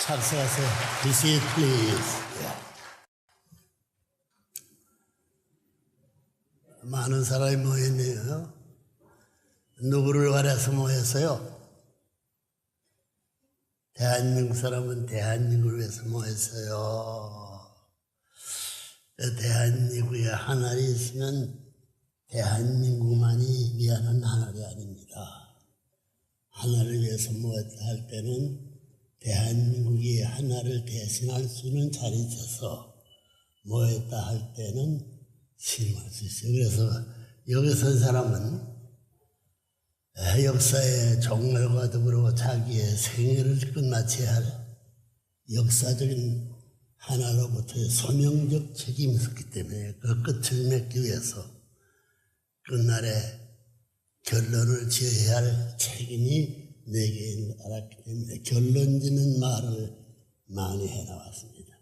착석하세요. Be seated, please. 많은 사람이 모였네요. 누구를 바라서 모였어요? 대한민국 사람은 대한민국을 위해서 모였어요. 대한민국에 하늘이 있으면 대한민국만이 위하는 하늘이 아닙니다. 하나를 위해서 모였다 할 때는 대한민국이 하나를 대신할 수 있는 자리에 있어서 모였다 할 때는 신임할 수 있어요. 그래서 여기 선 사람은 역사의 종말과 더불어 자기의 생애를 끝마쳐야 할 역사적인 하나로부터의 소명적 책임이 있었기 때문에 그 끝을 맺기 위해서 끝날에 결론을 지어야 할 책임이 내게 있는 걸 알았기 때문에 결론짓는 말을 많이 해나왔습니다.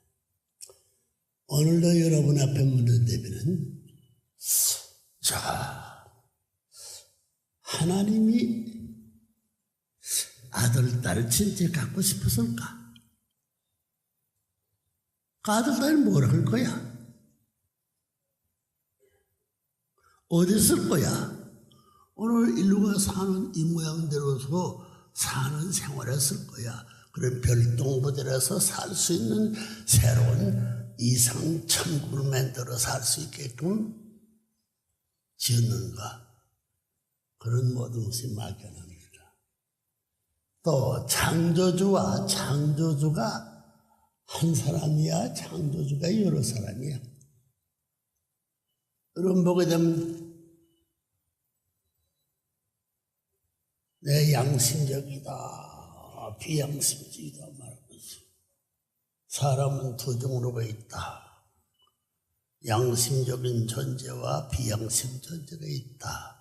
오늘도 여러분 앞에 묻는다면 자, 하나님이 아들, 딸을 진짜 갖고 싶었을까? 그 아들, 딸이 뭘 할 거야? 어디 쓸 거야? 오늘 인류가 사는 이 모양대로서 사는 생활을 쓸 거야. 그런 별똥부들에서 살 수 있는 새로운 이상 천국을 만들어 살 수 있게끔 지었는가? 그런 모든 것이 막연합니다. 또 창조주와 창조주가 한 사람이야, 창조주가 여러 사람이야. 여러분 보게 되면 내 양심적이다, 비양심적이다 말하고 있어. 사람은 두 종류가 있다. 양심적인 존재와 비양심 존재가 있다.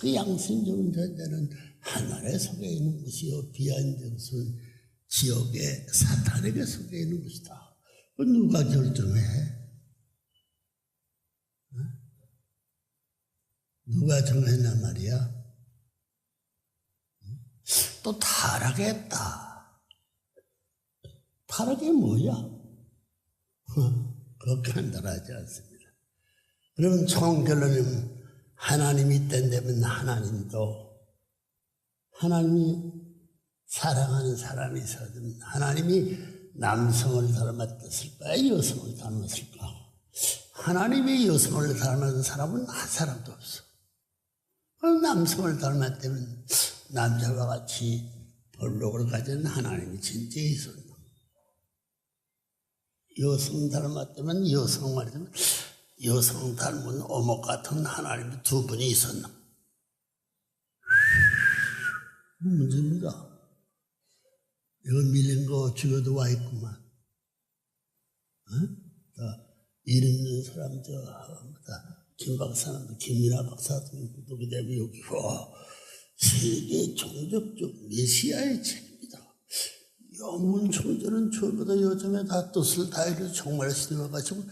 그 양심적인 존재는 하늘에 속해 있는 것이요, 비양심적인 것은 지옥의 사탄에게 속해 있는 것이다. 그 누가 결정해? 누가 정했단 말이야? 또 타락했다. 타락이 뭐야? 그렇게 판단하지 않습니다. 그럼 총결론은 하나님이 땐다면 하나님이 사랑하는 사람이 있어든 하나님이 남성을 닮았을까, 여성을 닮았을까? 하나님이 여성을 닮은 사람은 한 사람도 없어. 남성을 닮았다면 남자와 같이 볼록을 가진 하나님이 진짜 있었나? 여성 닮았다면 여성 말이면 여성 닮은 오목 같은 하나님이 두 분이 있었나? 문제입니다. 이거 밀린 거 죽여도 와 있구만. 이름 있는 사람, 김 박사님도, 김민아 박사도 누구 되면 여기, 세계 종족적 메시아의 책입니다. 영문 존재는 저보다 요즘에 다 뜻을 다해서 정말 신어가지고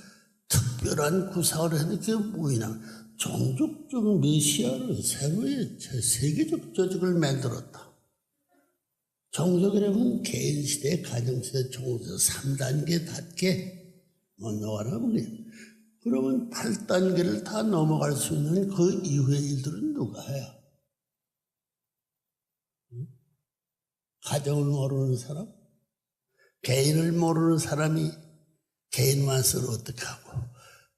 특별한 구상을 했는데 그게 뭐냐? 종족적 메시아를 새로의 세계적 조직을 만들었다. 종족이라면 개인시대, 가정시대, 종족 3단계 닫게 못 나가라고 그래요. 그러면 8단계를 다 넘어갈 수 있는 그 이후의 일들은 누가 해요? 가정을 모르는 사람? 개인을 모르는 사람이 개인 완성을 어떻게 하고,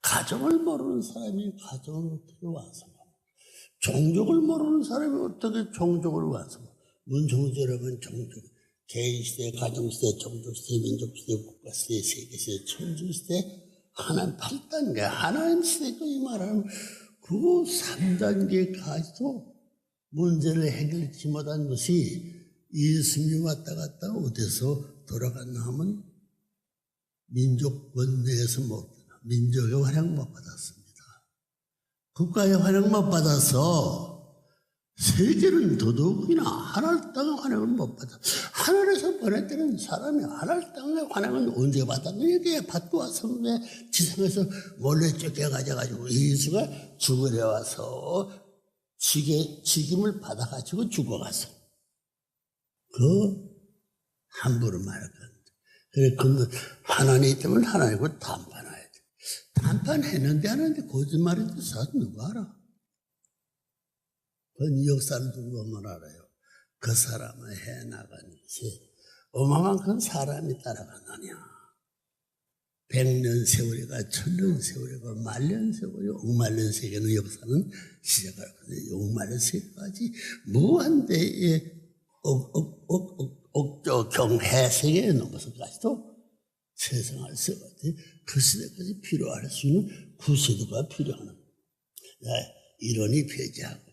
가정을 모르는 사람이 가정을 어떻게 완성하고, 종족을 모르는 사람이 어떻게 종족을 완성하고, 문종조라면 종족, 개인시대, 가정시대, 종족시대, 민족시대, 국가시대, 세계시대, 천주시대, 하나님 8단계, 하나님 시대까지 말하면 그 3단계까지도 문제를 해결하지 못한 것이 예수님이 왔다 갔다 어디서 돌아갔나 하면 민족 원내에서 민족의 환영 못 받았습니다. 국가의 환영 못 받아서 세계는 더더욱이나 하늘 땅의 환영을 못 받아. 하늘에서 보냈다는 사람이 하늘 땅의 환영을 언제 받았느냐? 이게 받고 와서 왜 지상에서 몰래 쫓겨가지고 예수가 죽으려 와서 직임을 받아가지고 죽어가서 그 함부로 말할 건데 그래, 그 하나님 있다면 하나님과 담판해야 돼. 담판했는데 하는데 거짓말인지 사실 누가 알아? 그건 역사를 두고 보면 알아요. 그 사람을 해나간 것이 어마어마한 사람이 따라가느냐. 100년 세월이가 1000년 세월이가 말년 세월이 억말년 세계의 역사는 시작할 건데 억말년 세계까지 무한대의 억조 경해 세계에 넘어서까지도 세상할 세까지 그 시대까지 필요할 수 있는 구세대가 필요하는 이론이 폐지하고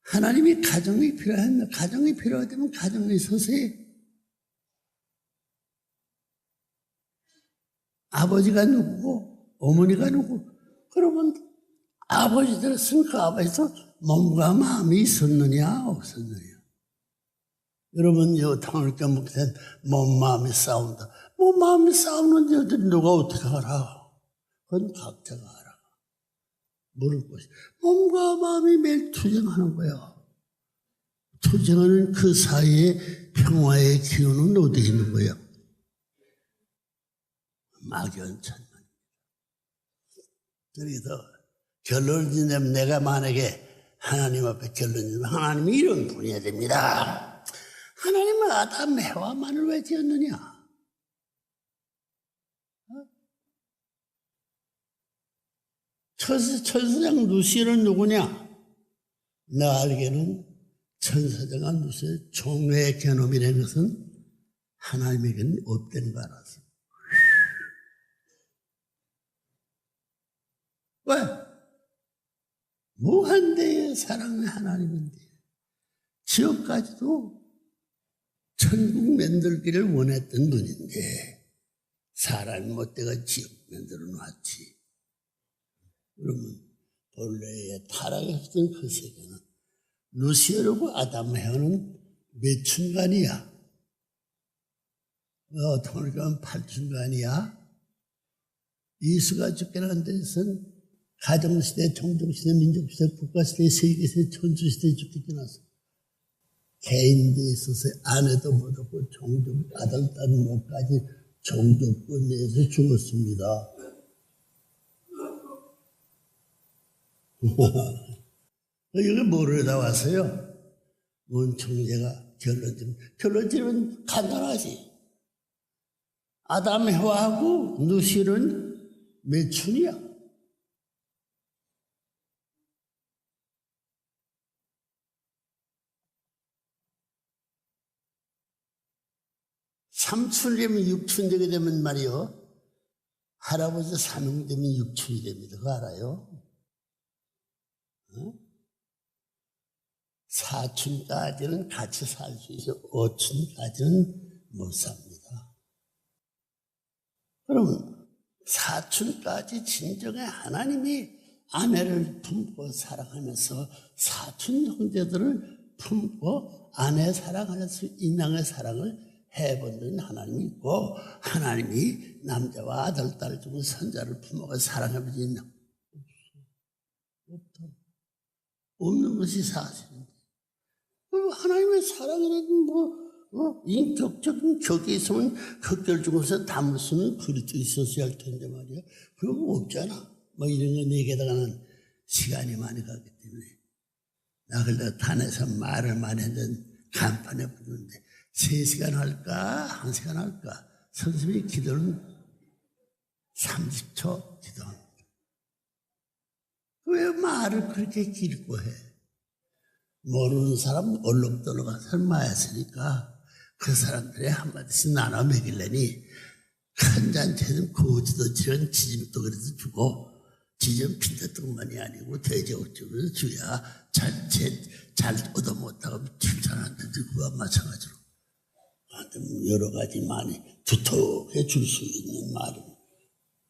하나님이 가정이 필요했나? 가정이 필요하다면 가정에 서서히 아버지가 누구고 어머니가 누구? 그러면 아버지들은 그 아버지도 몸과 마음이 있었느냐 없었느냐? 여러분 이 당을 깨먹된 몸 마음이 싸운다. 몸 마음이 싸우는데 누가 어떻게 알아? 그건 각자가 알아. 모를 것이. 몸과 마음이 매일 투쟁하는 거야. 투쟁하는 그 사이에 평화의 기운은 어디 있는 거야? 막연천만. 그래서 결론을 지내면 내가 만약에 하나님 앞에 결론을 지내면 하나님이 이런 분이어야 됩니다. 하나님은 아담 해와만을 왜 지었느냐? 천사장 누시는 누구냐? 나 알기에는 천사장과 누시의 종의 개념이라는 것은 하나님에게는 없다는 걸 알았어. 왜? 무한대의 사랑의 하나님인데 지옥까지도 천국 만들기를 원했던 분인데 사람이 못돼가 지옥 만들어 놨지. 그러면 본래의 타락했던 그 세계는 루시오르고 아담 헤어는 몇 춘간이야? 어떻게 보면 8춘간이야? 이수가 죽게 난 데서는 가정시대, 종족시대, 민족시대, 국가시대, 세계시대, 천주시대 죽게 지났어. 개인들에 있어서 아내도 못 얻고 종족, 아들, 딸, 못까지 종족권 내에서 죽었습니다. 여기 뭐를 다 왔어요? 원총재가 결론지면 간단하지. 아담 해와하고 누실은 몇 춘이야? 삼춘이면 육춘 되게 되면 말이요. 할아버지 삼형 되면 육춘이 됩니다. 그거 알아요? 사춘까지는 같이 살 수 있어. 오춘까지는 못 삽니다. 그러면 사춘까지 진정의 하나님이 아내를 품고 사랑하면서 사춘 형제들을 품고 아내 사랑하면서 인양의 사랑을 해본다는 하나님이 있고 하나님이 남자와 아들, 딸 중에 선자를 품어가 사랑해보지 있나? 없다. 없는 것이 사실인데. 하나님의 사랑이라는 인격적인 격이 있으면 격결 중에서 담을 수는 그릇도 있었어야 할 텐데 말이야. 그런 거 없잖아. 이런 거 얘기하다가는 시간이 많이 가기 때문에. 나 그래도 단에서 말을 많이 했는데 간판에 부르는데 3시간 할까? 1시간 할까? 선생님이 기도는 30초 기도합니다. 왜 말을 그렇게 길고 해? 모르는 사람 얼렁떨렁한 사람 마였으니까 그 사람들이 한마디씩 나눠 먹이려니 큰 잔치는 거지도 지런 지짐도 그래도 주고 지점 빈대떡만이 아니고 돼지옥죽을 줘야 잘 얻어먹다가 칭찬하는데 그와 마찬가지로 여러 가지 많이 두텁게 줄 수 있는 말은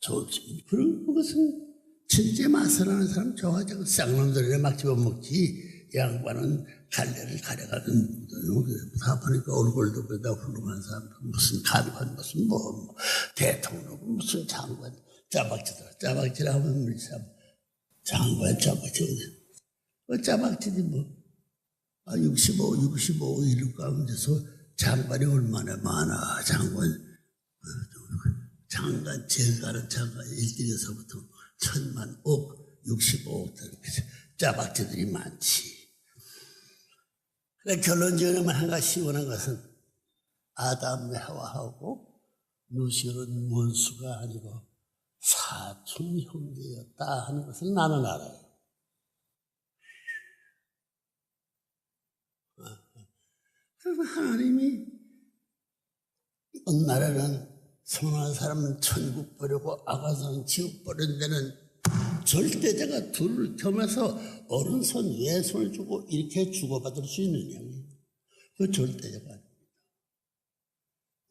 좋지. 그런 것은 진짜 맛을 하는 사람 좋아하자고 쌍놈들에 막 집어먹지. 양반은 갈래를 가려가는 다 보니까 얼굴도 그러다 훌륭한 사람 무슨 간관 무슨 대통령 무슨 장관 짜박지라 하면 우리 참 장관 짜박지 짜박지지 65 이런 가운데서 장관이 얼마나 많아. 장관, 제일 가는 장관 1등에서부터 1000만, 억, 65억, 짜박쥐들이 많지. 그러니까 결론지어내면 한 가지 시원한 것은 아담 하와하고 누시는 원수가 아니고 사촌 형제였다 하는 것을 나는 알아요. 그래서 하나님이 어느 나라는 선한 사람은 천국 버리고 악한 지옥 버린 데는 절대자가 둘을 겸해서 오른손 왼손을 주고 이렇게 주고받을 수 있느냐. 그 절대자가 아닙니다.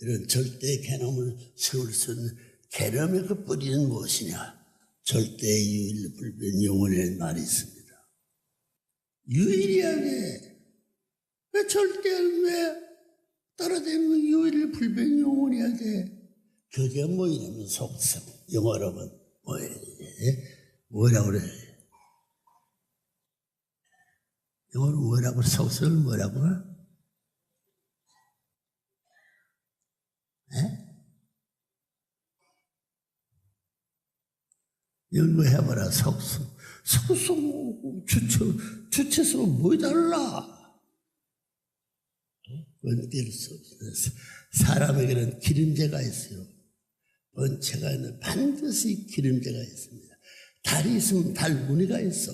이런 절대 개념을 세울 수 있는 개념의 그 뿌리는 무엇이냐. 절대 유일 불변 영원이라는 말이 있습니다. 유일하게 왜 절대는 왜 따라다니는 유일 불변 영원해야 돼? 그게 뭐냐면 속성. 영어로는 뭐라고 그래? 영어로 뭐라고 속성을 뭐라고? 연구해봐라. 속성. 속성 주체성은 뭐에 달라? 번뛸 수 없어요. 사람에게는 기름제가 있어요. 번체가 있는 반드시 기름제가 있습니다. 달이 있으면 달 무늬가 있어.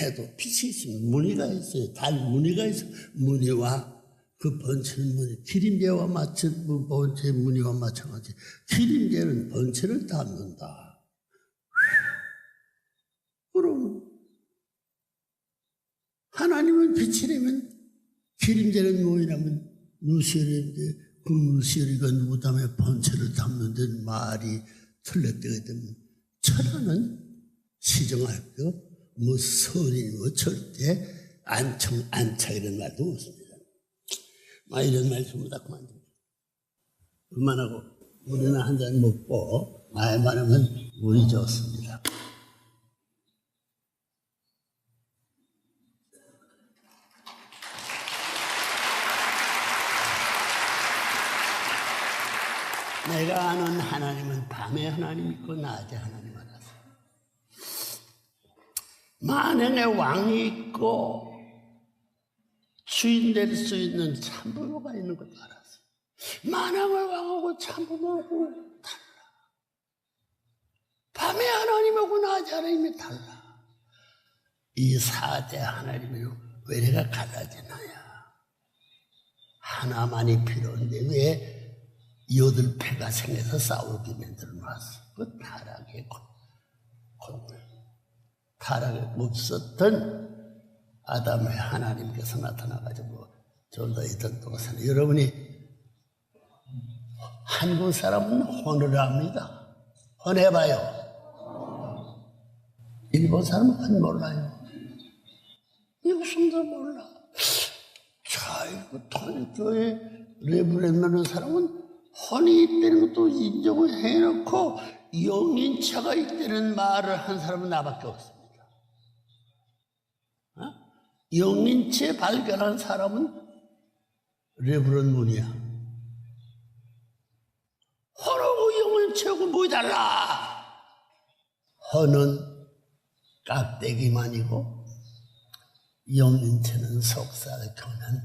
해도 빛이 있으면 무늬가 있어요. 달 무늬가 있어. 무늬와 그 번체는 무늬, 기름제와 번체의 무늬와 마찬가지. 기름제는 번체를 담는다. 그럼 하나님은 빛이라면 기름제는 뭐냐면 누시엘인데 그 누시엘이가 누구 담에 번체를 담는 데 말이 틀렸다고 되면 천하는 시정할 거, 뭐 선이 뭐 절대 안착 이런 말도 없습니다. 이런 말 전부 다 그만하고 우리는 한 잔 먹고 말하면 운이 좋습니다. 내가 아는 하나님은 밤에 하나님 있고 낮에 하나님 알아서 만행의 왕이 있고 주인 될 수 있는 참부모가 있는 것도 알았어. 만행의 왕하고 참부모하고 달라. 밤에 하나님하고 낮에 하나님이 달라. 이 4대 하나님이 왜 내가 갈라지나야. 하나만이 필요한데 왜 여덟 패가 생겨서 싸우게 만들어 놨어. 그 타락의 타락이 없었던 아담의 하나님께서 나타나가지고 졸다 있던 동안에 여러분이 한국 사람은 혼을 합니다. 혼해봐요. 일본 사람은 혼 몰라요. 미국 사람도 몰라. 자, 이거 교회 레브렌 사람은 혼이 있다는 것도 인정을 해놓고 영인체가 있다는 말을 한 사람은 나밖에 없습니다. 영인체 발견한 사람은 레브런 문이야. 혼하고 영인체하고 뭐가 달라? 혼은 깍대기만이고 영인체는 속삭여 교는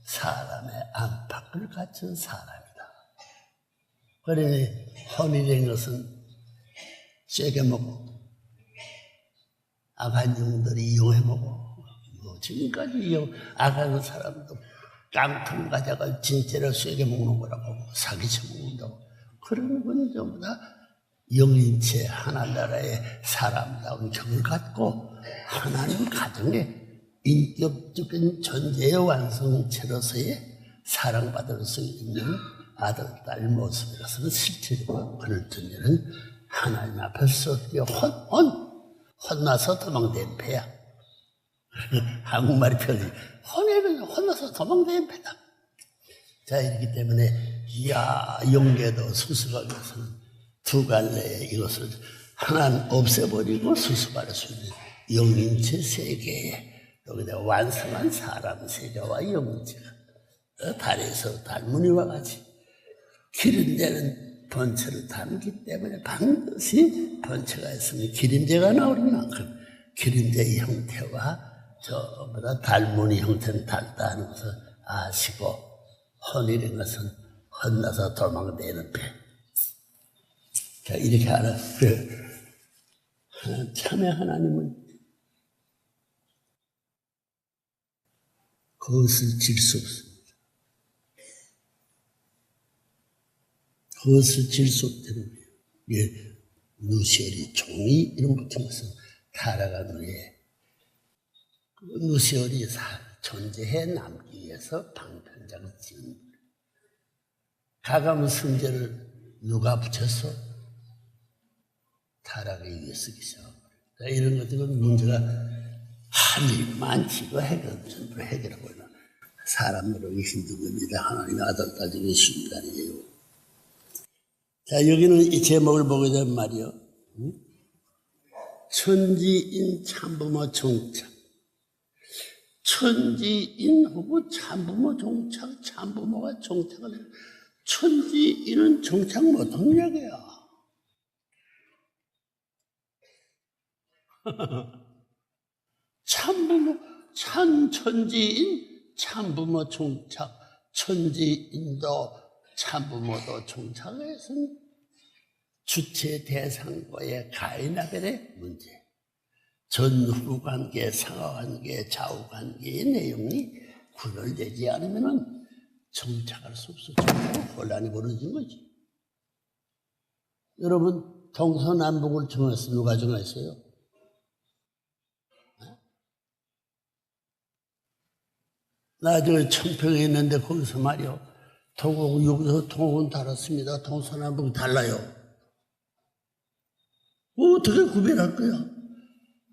사람의 안팎을 갖춘 사람이다. 그러니 혼이 된 것은 쐐게 먹고 악한 영들이 이용해 먹고 지금까지 악한 사람도 깡통 가져가 진짜로 쐐게 먹는 거라고 사기쳐 먹는다고. 그런 건 전부 다 영인체 하나나라의 사람다운 격을 갖고 하나님 가정의 인격적인 존재의 완성체로서의 사랑받을 수 있는 아들, 딸 모습이라서는 실제로 그럴 때는 하나님 앞에서 혼나서 도망된 패야. 한국말이 편해. 혼나서 도망된 패다. 자, 이렇기 때문에, 영계도 수습하기 위해서는 두 갈래의 이것을 하나는 없애버리고 수습할 수 있는 영인체 세계에 여기다 완성한 사람 세계와 영인체가 달에서 달무늬와 같이 기름제는 번체를 담기 때문에 반드시 번체가 있으면 기름제가 나오는 만큼 기름제의 형태와 저보다 달무늬 형태는 달다 하는 것을 아시고 혼이라는 것은 혼나서 도망내는 배. 자, 이렇게 알아. 참의 하나님은 그것을 질 수 없습니다. 그것을 질 수 없다는 거예요. 예, 누시엘이 종이 이름 붙은 것은 타락한 후에 그 누시엘이 존재해 남기 위해서 방편장을 지은 거예요. 가감 승제를 누가 붙였어? 타락에 위해서 기시작한 거예요. 이런 것들은 문제가 할 일이 많지. 그 전부 해결하고 있는 사람 노력이 힘든 겁니다. 하나님의 아들 따지기 쉽니다. 아니에요. 자, 여기는 이 제목을 보게 되면 말이요. 천지인 참부모 종착. 천지인 하고 참부모 종착, 참부모가 종착을 해요. 천지인은 종착 못한 이야기야. 참부모, 천지인, 참부모 종착, 천지인도 참부모도 종착해서 주체 대상과의 가인하벨의 문제, 전후관계, 상하관계, 좌우관계의 내용이 구별되지 않으면 정착할 수 없어. 혼란이 벌어진 거지. 여러분, 동서남북을 정했어요. 누가 정했어요? 나 저 청평에 있는데 거기서 말이요. 동국, 여기서 동국은 달았습니다. 동서남북은 달라요. 어떻게 구별할 거야?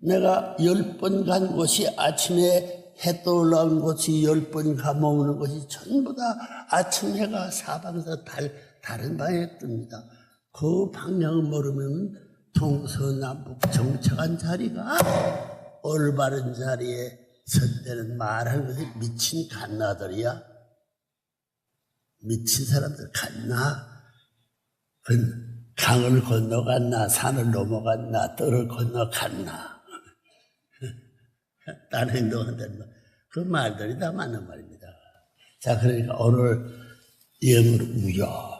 내가 10번 간 곳이 아침에 해 떠올라온 곳이 10번 감아오는 것이 전부 다 아침 해가 사방에서 다른 방향에 뜹니다. 그 방향을 모르면 동서남북 정착한 자리가 올바른 자리에 선대는 말하는 것이 미친 갓나들이야. 미친 사람들 갔나? 강을 건너갔나? 산을 넘어갔나? 뜰을 건너갔나? 딴 행동한다는 말. 그 말들이 다 맞는 말입니다. 자, 그러니까 오늘 영을 우여.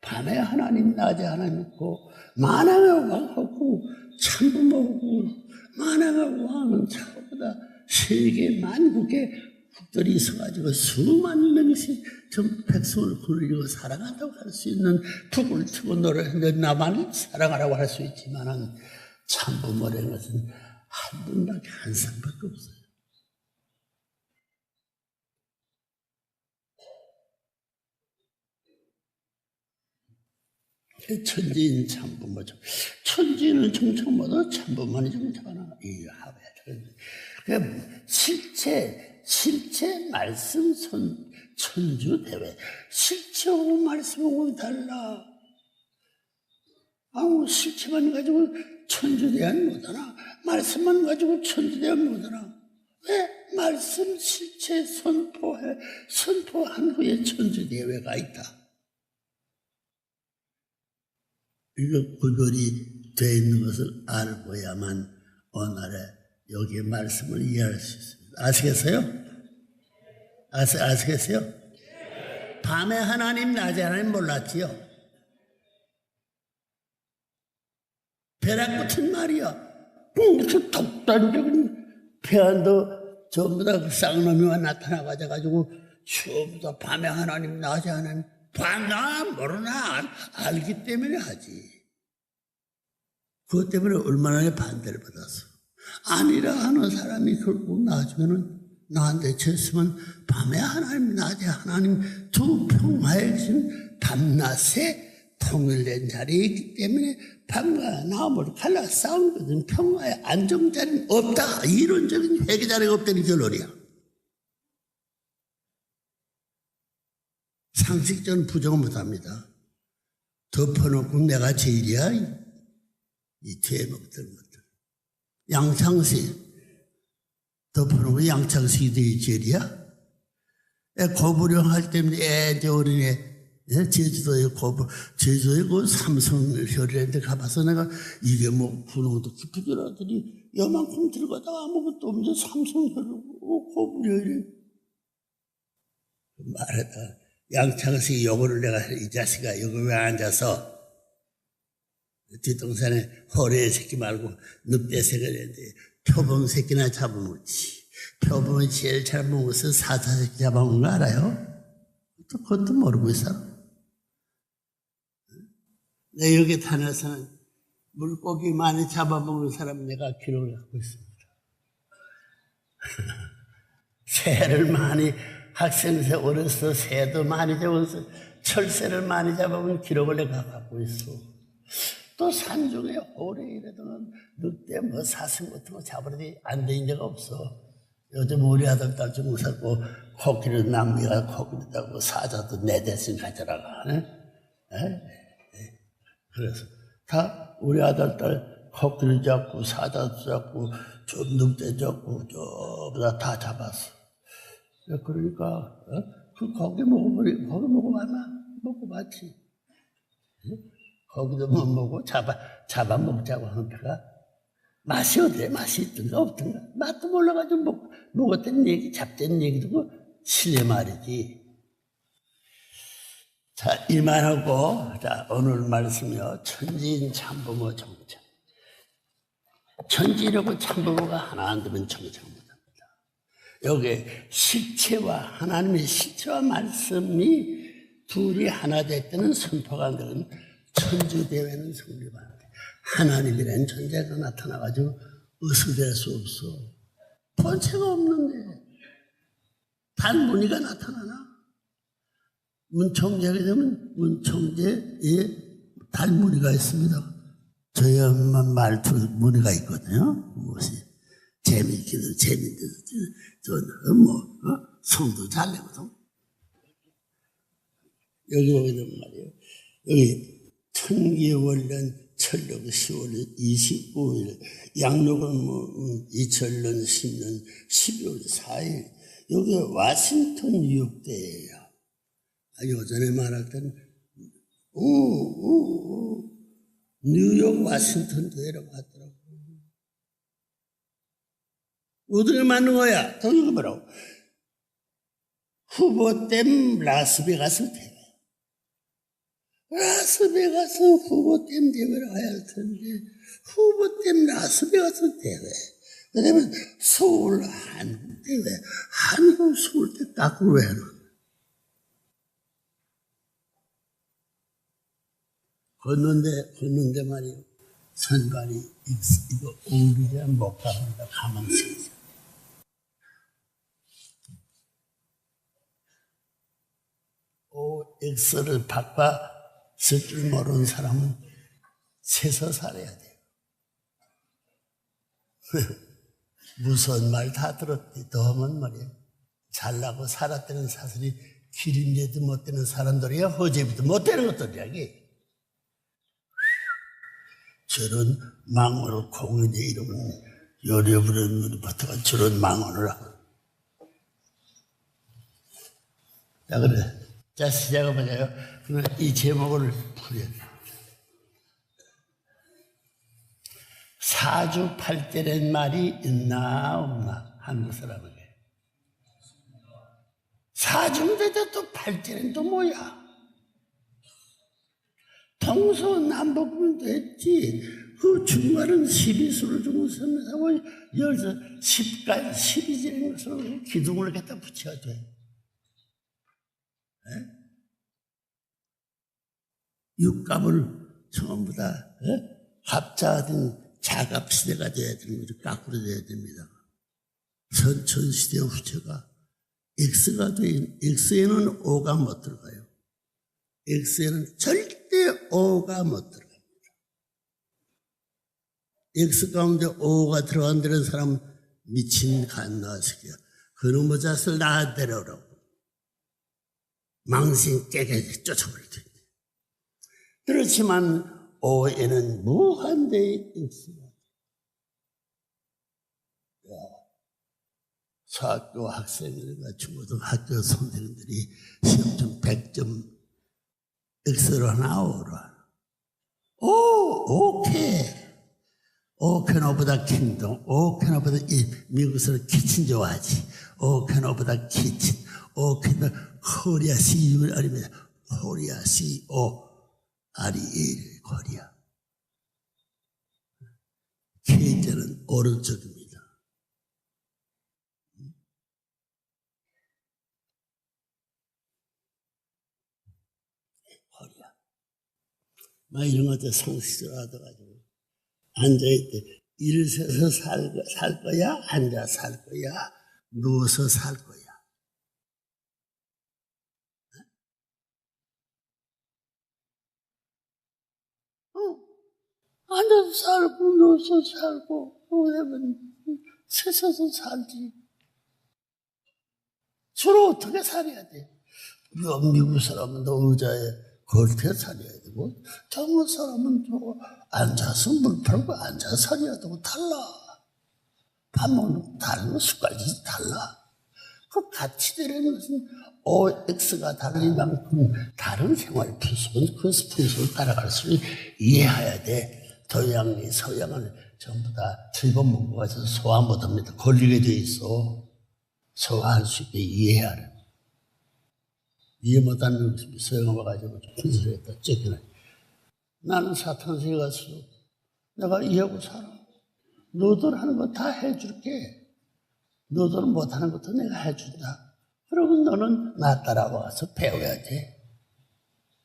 밤에 하나님, 낮에 하나님 있고, 만왕의 왕하고, 참부모하고, 만왕의 왕은 저보다 세계 만국의 국들이 있어가지고 수만 명씩 전 백성을 굴리고 사랑한다고 할 수 있는 북을 트고 노래하는데 나만 사랑하라고 할 수 있지만 참부모라는 것은 한 분밖에 한 사람밖에 없어요. 천지인 참부모죠. 천지는 정착보다 참부모는 정착하나. 실체 말씀 천주 대회. 실체하고 말씀하고 달라. 실체만 가지고 천주대안 못하나? 말씀만 가지고 천주대안 못하나? 왜? 말씀 실체 선포한 후에 천주대회가 있다. 이거 구별이 되어 있는 것을 알고야만 오늘의 여기의 말씀을 이해할 수 있습니다. 아시겠어요? 아시겠어요? 밤에 하나님, 낮에 하나님 몰랐지요? 벼락 같은 말이야. 무슨 독단적인 폐한도 전부 다 그 쌍놈이와 나타나가지고 전부 다 밤에 하나님, 낮에 하나님. 나 모르나 알기 때문에 하지. 그것 때문에 얼마나 반대를 받았어. 아니라 하는 사람이 결국 나중에는 나한테 쳤으면 밤에 하나님, 낮에 하나님 두 평화에 계신 밤낮에 통일된 자리에 있기 때문에 밤과 나무를 갈라 싸우거든. 평화의 안정자리는 없다. 이론적인 회개자리가 없다는 결론이야. 상식적인 부정은 못합니다. 덮어놓고 내가 제일이야. 이 뒤에 먹던 것들. 양창시 덮어놓고 양창시 제일이야. 고부령 할 때문에 이제 어린애 제주도에 제주도에 그 삼성혈이라는데 가봐서 내가 이게 뭐 분홍도 깊이 들어더니 요만큼 들어가다가 아무것도 없는 삼성혈이고 고부령이래. 말하다 양창식 요거를 내가 이 자식아 여기 왜 앉아서 뒷동산에 호래 새끼 말고 늑대 새끼가 있는데 표범 새끼나 잡아먹지. 표범이 제일 잘 먹어서 사자 새끼 잡아먹는 거 알아요? 또 그것도 모르고 있어. 내 여기 다녀서는 물고기 많이 잡아먹는 사람 내가 기록을 갖고 있습니다. 새를 많이 학생세 어렸을 때 새도 많이 잡아서 철새를 많이 잡아먹는 기록을 내가 갖고 있어. 또 산중에 호래이라든가 늑대 뭐 사슴 같은 거 잡으려니 안 되는 데가 없어. 요즘 우리 아들 딸 좀 살고 코끼리 남미가 코끼리 따고 사자도 내 대신 가져라가. 그래서 다 우리 아들 딸 코끼리 잡고 사자도 잡고 저 늑대 잡고 저보다 다 잡았어. 그러니까 그 고기 먹어봐나 먹어봤지. 거기도 못 먹고 잡아먹자고 하는 데가 맛이 어때? 맛이 있든가 없든가 맛도 몰라가지고 먹었다는 얘기 잡다는 얘기 듣고 실례 말이지. 자 이만하고 자 오늘 말씀이요 천지인 참부모 정정. 천지라고 참부모가 하나 안 되면 정정 못합니다. 여기 실체와 하나님의 실체와 말씀이 둘이 하나 됐다는 선포가 안 되는 천주대회는 성립하는데 하나님이라는 존재가 나타나가지고 의술될 수 없어. 본체가 없는데 단무늬가 나타나나? 문청제가 되면 문청제에 단무늬가 있습니다. 저희 엄마 말투 무늬가 있거든요. 무엇이 재밌기도 저는 성도 잘 내거든. 여기 보게 되면 말이에요. 여기 천기원년 철력 10월 25일, 양력은 2000년 10년 12월 4일, 여기 와싱턴 뉴욕대예요. 요전에 말할 때는 뉴욕 와싱턴 대회라고 하더라고요. 어디를 만든 거야? 더 읽어보라고. 후보댐 라스베가스 대회. 라스베가스 후보댐 대회를 해야 할 텐데 후보댐 라스베가스 대회. 그다음에 서울 한국 대회. 한국 서울 때 거꾸로 해야 하는. 걷는데 말이에요. 선발이 이거 옮기자 못 갑니다. 가만히 있어. X를 바꿨을 줄 모르는 사람은 세서 살아야 돼요. 무서운 말 다 들었지. 더 하면 말이에요. 잘나고 살았다는 사슬이 기린제도 못 되는 사람들이야 허제비도 못 되는 것들이야 이게. 저런 망언을 공인의 이름은 요리부는 우리부터가 저런 망언을 하고. 자 그래. 자 시작해보자요. 이 제목을 풀어야 돼. 사주팔대란 말이 있나 없나 한국 사람에게. 사주인데도 또 팔대는 또 뭐야? 동서남북은 됐지. 그 중간은 12수를 주고 3, 4, 5, 10, 10까지 12지는 것으로 기둥을 갖다 붙여야 돼. 육갑을 전부 다 합자된 자갑시대가 돼야 되는 거죠. 거꾸로 돼야 됩니다. 선천시대 후체가 X가 된 X에는 O가 못 들어가요. X에는 절대 O가 못 들어갑니다. X 가운데 O가 들어간 데는 사람은 미친 갓나새끼야. 그놈의 자식을 낳아 데려오라고. 망신 깨게 쫓아버릴 텐데. 그렇지만 O에는 무한대의 X가. 초학교 학생이나 중고등학교 선생님들이 시험점 100점 X로 나오라. 오케이. 오케노보다 킹동, 오케노보다 미국에서는 키친 좋아하지. 오케노보다 키친, 오케노 코리아 CEO 아닙니다. 코리아 CEO REA 코리아. K자는 오른쪽입니다. 코리아. 막 이런 것들 상식적으로 하더가지고. 앉아있대. 일서서 살 거야? 앉아 살 거야? 누워서 살 거야? 앉아서 살고, 누워서 살고, 그러면 서서 살지. 주로 어떻게 살아야 돼? 미국 사람은 또 의자에 걸터 살아야 되고, 정부 사람은 앉아서 물 팔고 앉아서 살아야 되고 달라. 밥 먹는 다른 숟갈이 달라. 그 가치들에는 무슨 OX가 다른 만큼 다른 생활 필수는 그 풍속을 따라갈수록 이해해야 돼. 동양이 서양은 전부 다 즐거운 먹고 가서 소화 못합니다. 걸리게 돼 있어. 소화할 수 있게 이해하라. 이해 못하는 서양 와가지고 큰 소리 했다. 쫓겨나. 나는 사탄세에 가서 내가 이해하고 살아. 너들 하는 거 다 해줄게. 너들 못하는 것도 내가 해준다. 그러면 너는 나 따라와서 배워야 돼.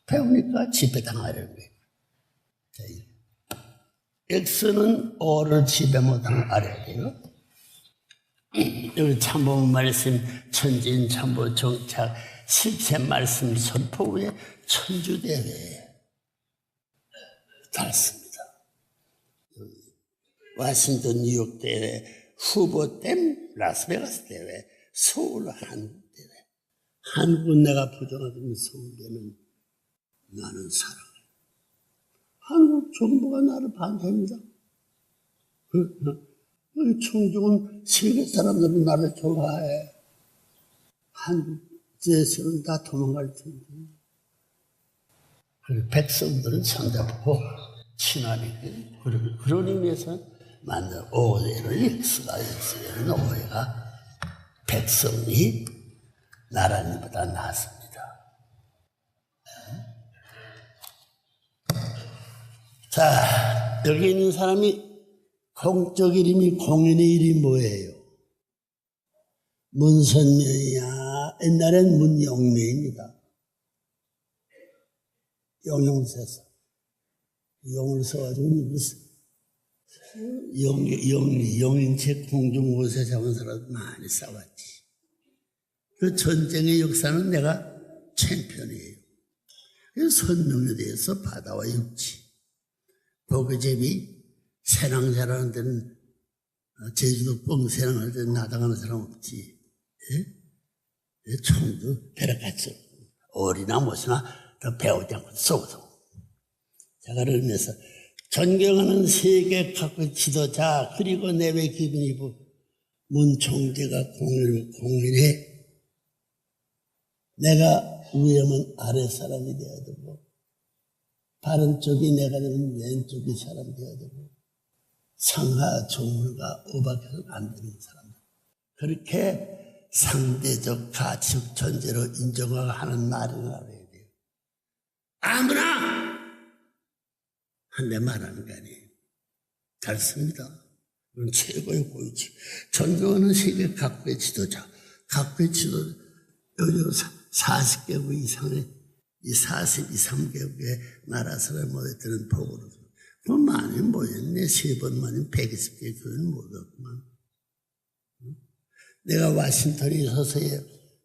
배우니까 지배당하려는 거야. X는 O를 지배 못하는 거 알아야 돼요. 여기 참보 말씀, 천진 참보 정착, 실체 말씀 선포 후에 천주대회 달습니다. 워싱턴 뉴욕 대회, 후보댐 라스베가스 대회, 서울 한국 대회. 한국은 내가 부정하던 서울대는 나는 사랑해. 한국 정부가 나를 반대합니다. 청중은 세계 사람들은 나를 좋아해. 한국에서는 다 도망갈 텐데. 그리고 백성들은 손잡고 친하니까. 그런 의미에서 만든 오해를 X는 오해가 백성이 나라님보다 낫습니다. 자, 여기 있는 사람이 공적 이름이 공인의 이름이 뭐예요? 문선명이야. 옛날엔 문영명입니다. 영영세서. 영을 써가지고 영인책 공중곳에 잡은 사람 많이 싸웠지. 그 전쟁의 역사는 내가 챔피언이에요. 그래서 선명에 대해서 바다와 육지. 도교제비 세낭자라는 데는 제주도 뻥세낭할 때는 나당하는 사람 없지. 예? 총도 배락같이 어리나 못이나 더 배우지 않고 쏘고. 자, 그러면서 존경하는 세계 각국 지도자 그리고 내외 기빈이부 문총재가 공인해. 내가 위험은 아래 사람이 되어야 되고 바른 쪽이 내가 되면 왼쪽이 사람이 되어야 되고 상하 종류가 오박해서는 안 되는 사람들. 그렇게 상대적 가치적 존재로 인정하는 나라를 알아야 돼요. 아무나 한 대 말하는 거 아니에요. 잘 씁니다. 그건 최고의 고위치. 존경하는 세계 각국의 지도자, 각국의 지도자, 여기 40개국 이상의 이 42, 3개국의 나라 사람을 모였다는 보고로. 뭐 많이 모였네. 3번만이면 120개 교회는 모였구만. 내가 워싱턴에 서서히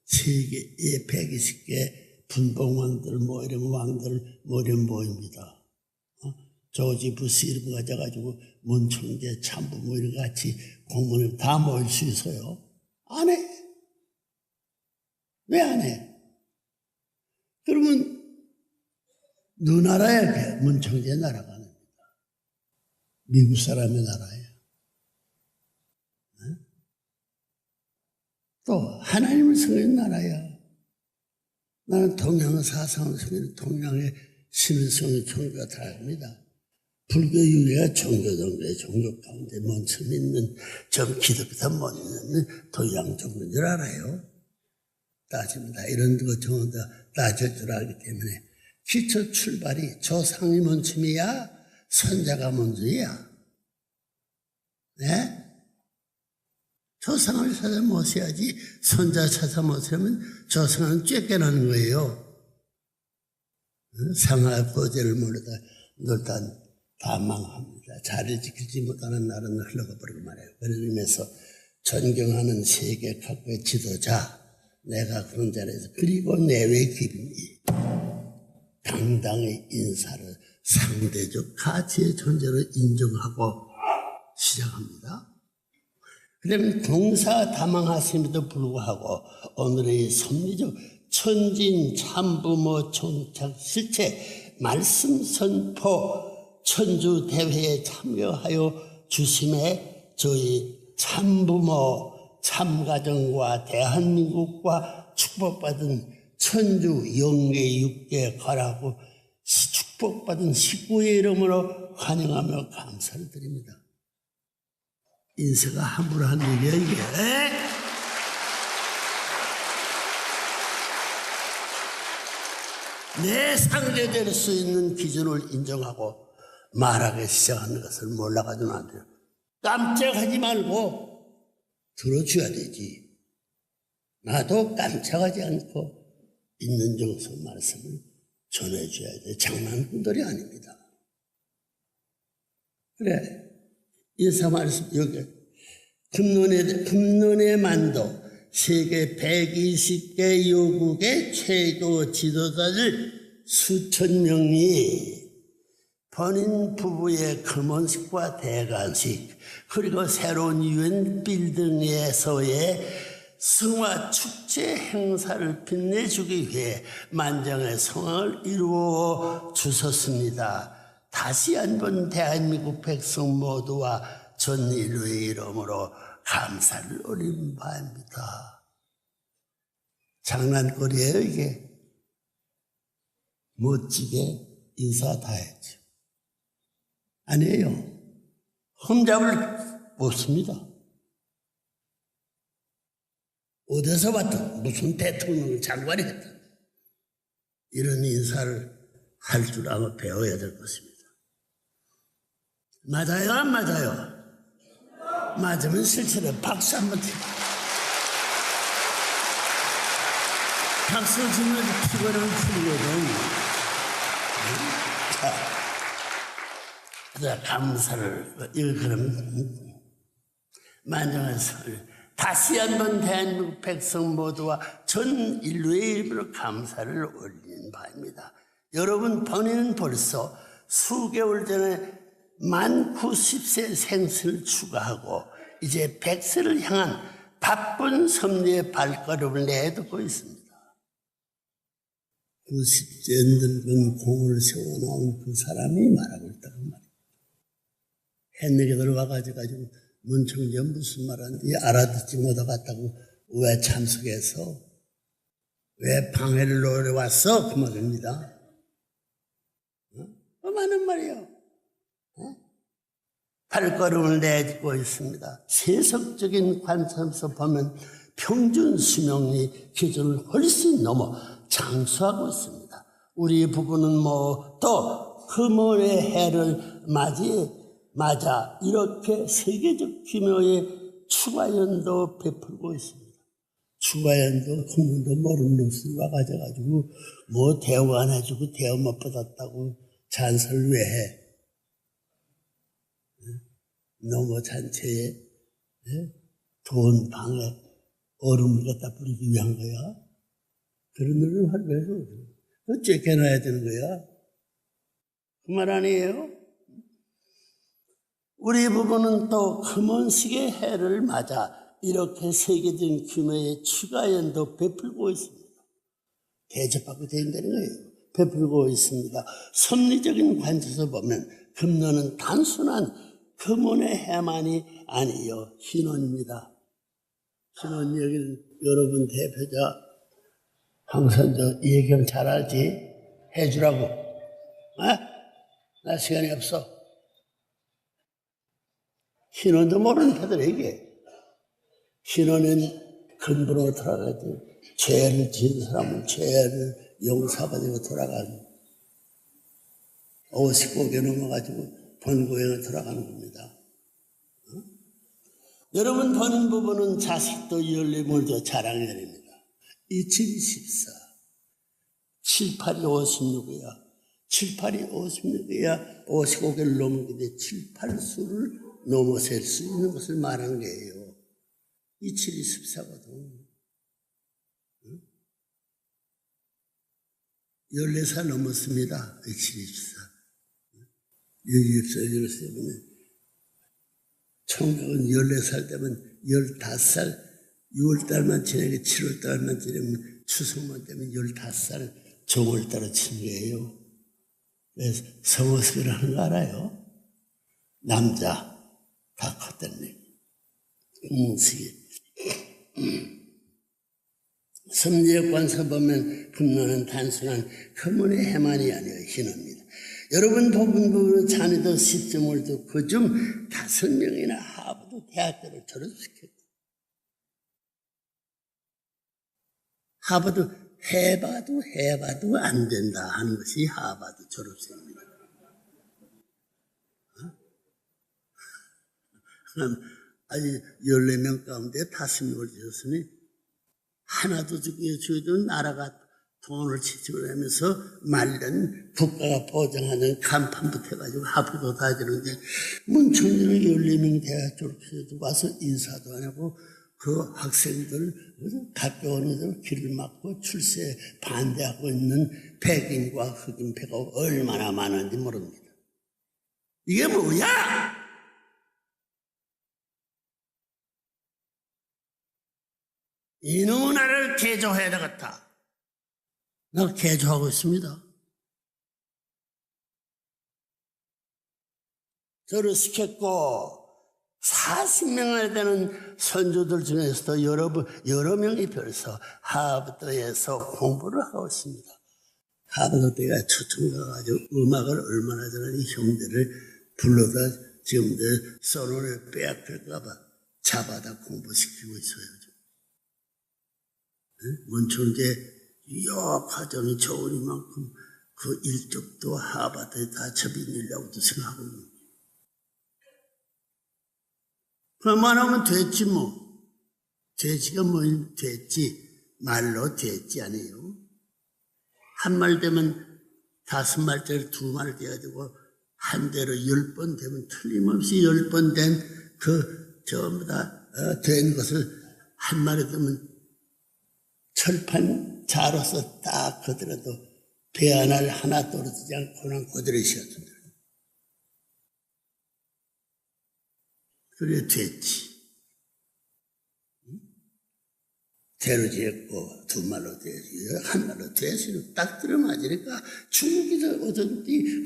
세계의 120개 분봉왕들 모이려면 왕들 모이려면 모입니다. 조지 부시 이런 거 가져가지고 문총재 참부 뭐 이런 거 같이 공무원을 다 모일 수 있어요? 안 해. 왜 안 해? 그러면 누 나라야? 문총재 나라가 아닙니다. 미국 사람의 나라예요. 또 하나님을 섬기는 나라야. 나는 동양 사상을 섬기는 동양의 신성의 종교가 다릅니다. 불교 유교가 종교 가운데 먼저 믿는 좀 기독교도 못 믿는 동양 종교인 줄 알아요. 따지면 다 이런 것 정도 따질 줄 알기 때문에 기초 출발이 조상이 먼저이야 선자가 먼저야. 네? 조상을 찾아 모셔야지 선자 찾아 모시면 조상은 쫓겨나는 거예요. 상하 거제를 모르다 놀다 다 망합니다. 자리를 지키지 못하는 나라는 흘러가 버리고 말해요. 그런 의미에서 존경하는 세계 각국의 지도자, 내가 그런 자리에서 그리고 내외 기빈이 당당히 인사를 상대적 가치의 존재로 인정하고 시작합니다. 그러면 동사다망하심에도 불구하고 오늘의 섭리적 천진 참부모 정착 실체 말씀 선포 천주 대회에 참여하여 주심에 저희 참부모 참가정과 대한민국과 축복받은 천주 영계 육계 가라고 축복받은 식구의 이름으로 환영하며 감사를 드립니다. 인쇄가 함부로 한 일이야 이게. 내 상대될 수 있는 기준을 인정하고 말하기 시작하는 것을 몰라가지고는 안 돼요. 깜짝하지 말고 들어줘야 되지. 나도 깜짝하지 않고 있는 정서 말씀을 전해줘야 돼. 장난꾼들이 아닙니다. 그래. 인사 말씀, 여기. 금론의 만도, 세계 120개 요국의 최고 지도자들 수천 명이 본인 부부의 금혼식과 대관식, 그리고 새로운 유엔 빌딩에서의 성화 축제 행사를 빛내주기 위해 만장의 성황을 이루어 주셨습니다. 다시 한번 대한민국 백성 모두와 전 인류의 이름으로 감사를 올린 바입니다. 장난거리예요 이게. 멋지게 인사 다 했죠. 아니에요. 흠잡을 없습니다. 어디서 봤든 무슨 대통령 장관이 했든 이런 인사를 할 줄 아마 배워야 될 것입니다. 맞아요 안 맞아요? 맞으면 실제로 박수 한번 치고 박수 치면 피곤하면 풀리거든. 자, 감사를 이거 그럼 만장해서 다시 한번 대한민국 백성 모두와 전 인류의 이름으로 감사를 올리는 바입니다. 여러분 본인은 벌써 수개월 전에 만 90세 생신을 추가하고 이제 100세를 향한 바쁜 섭리의 발걸음을 내딛고 있습니다. 90세 늙은 공을 세워놓은 그 사람이 말하고 있다고 말입니다. 햇내게 들어와가지고 문청재 무슨 말하는지 알아듣지 못하겠다고 왜 참석해서 왜 방해를 노려왔어? 그 말입니다. 많은 말이에요. 발걸음을 내딛고 있습니다. 세속적인 관점에서 보면 평균 수명의 기준을 훨씬 넘어 장수하고 있습니다. 우리 부부는 또 금월의 해를 맞아 이렇게 세계적 규모의 추가연도 베풀고 있습니다. 추가연도 금년도 모르는 놈이 와가지고 뭐 대우 안 해주고 대우 못 받았다고 잔소리를 왜 해? 노모 잔치에 돈 방에 얼음을 갖다 뿌리기 위한 거야? 그런 일을 하려고 해서 쫓겨나야 되는 거야? 그 말 아니에요? 우리 부부는 또 금혼식의 해를 맞아 이렇게 세계적인 규모의 추가연도 베풀고 있습니다. 대접받고 된다는 거예요. 베풀고 있습니다. 섭리적인 관점에서 보면 금년은 단순한 금혼의 해만이 아니요, 희년입니다. 신혼 얘기는 여러분 대표자 황선조 이혜경 잘 알지? 해주라고. 나 시간이 없어. 신혼도 모르는 패들에게 신혼은 근본으로 돌아가야지. 죄를 지은 사람은 죄를 용서받으고 돌아가는 50곡에 넘어가지고 본고행을 돌아가는 겁니다. 여러분 보는 부분은 자식도 열리물도 자랑해야 됩니다. 2714 78이 56이야. 78이 56이야. 55개를 넘게 돼 7, 8수를 넘어설 수 있는 것을 말한 거예요. 2714거든. 14살 넘었습니다. 2714. 6.24 때문에 총각은 14살 되면 15살 6월달만 지나게 7월달만 지나면 추석만 되면 15살 정월 따라 친 거예요. 그래서 성어스를 하는 거 알아요? 남자 다 컸다네. 섬지역관서 보면 금노는 단순한 금은의 해만이 아니에요. 희노입니다. 여러분 보는 부분은 자네도 시점을 두고 그중 5명이나 하버드 대학교를 졸업시켰고 하버드 해봐도 안 된다 하는 것이 하버드 졸업생입니다. 아직 14명 가운데 5명을 주셨으니 하나도 죽여줘도 나라가 돈을 지출을 하면서 말년 국가가 보장하는 간판부터 해가지고 하부도 다 되는데 문청년은 14명 대학 졸업생도 와서 인사도 안 하고 그 학생들 가까운 길을 막고 출세에 반대하고 있는 백인과 흑인 배가 얼마나 많은지 모릅니다. 이게 뭐야? 이놈의 나라를 개조해야 되겠다. 나 개조하고 있습니다. 저를 시켰고 40명이나 되는 선조들 중에서도 여러 명이 벌써 하버드에서 공부를 하고 있습니다. 하버드 때가 초청 가가지고 음악을 얼마나 잘하는 형제를 불러다 지금들 선언을 빼앗길까봐 잡아다 공부시키고 있어요. 문천재 가정이 좋으니만큼 그 일적도 하버드에 다 접인이려고도 생각하고 있는 거예요. 그만하면 됐지 뭐. 돼지가 뭐 됐지. 말로 됐지 아니에요. 한 말 되면 5말짜리 2말 돼야 되고 한 대로 10번 되면 틀림없이 10번 된 그 전부 다 된 것을 한 말에 되면 철판 자로서 딱 그더라도 배 하나 떨어지지 않고 그냥 그대로 쉬었습니다. 그래 됐지. 대로지했고 2말로 되지 한 말로 되지 딱 들어맞으니까 중국에서 어쩐지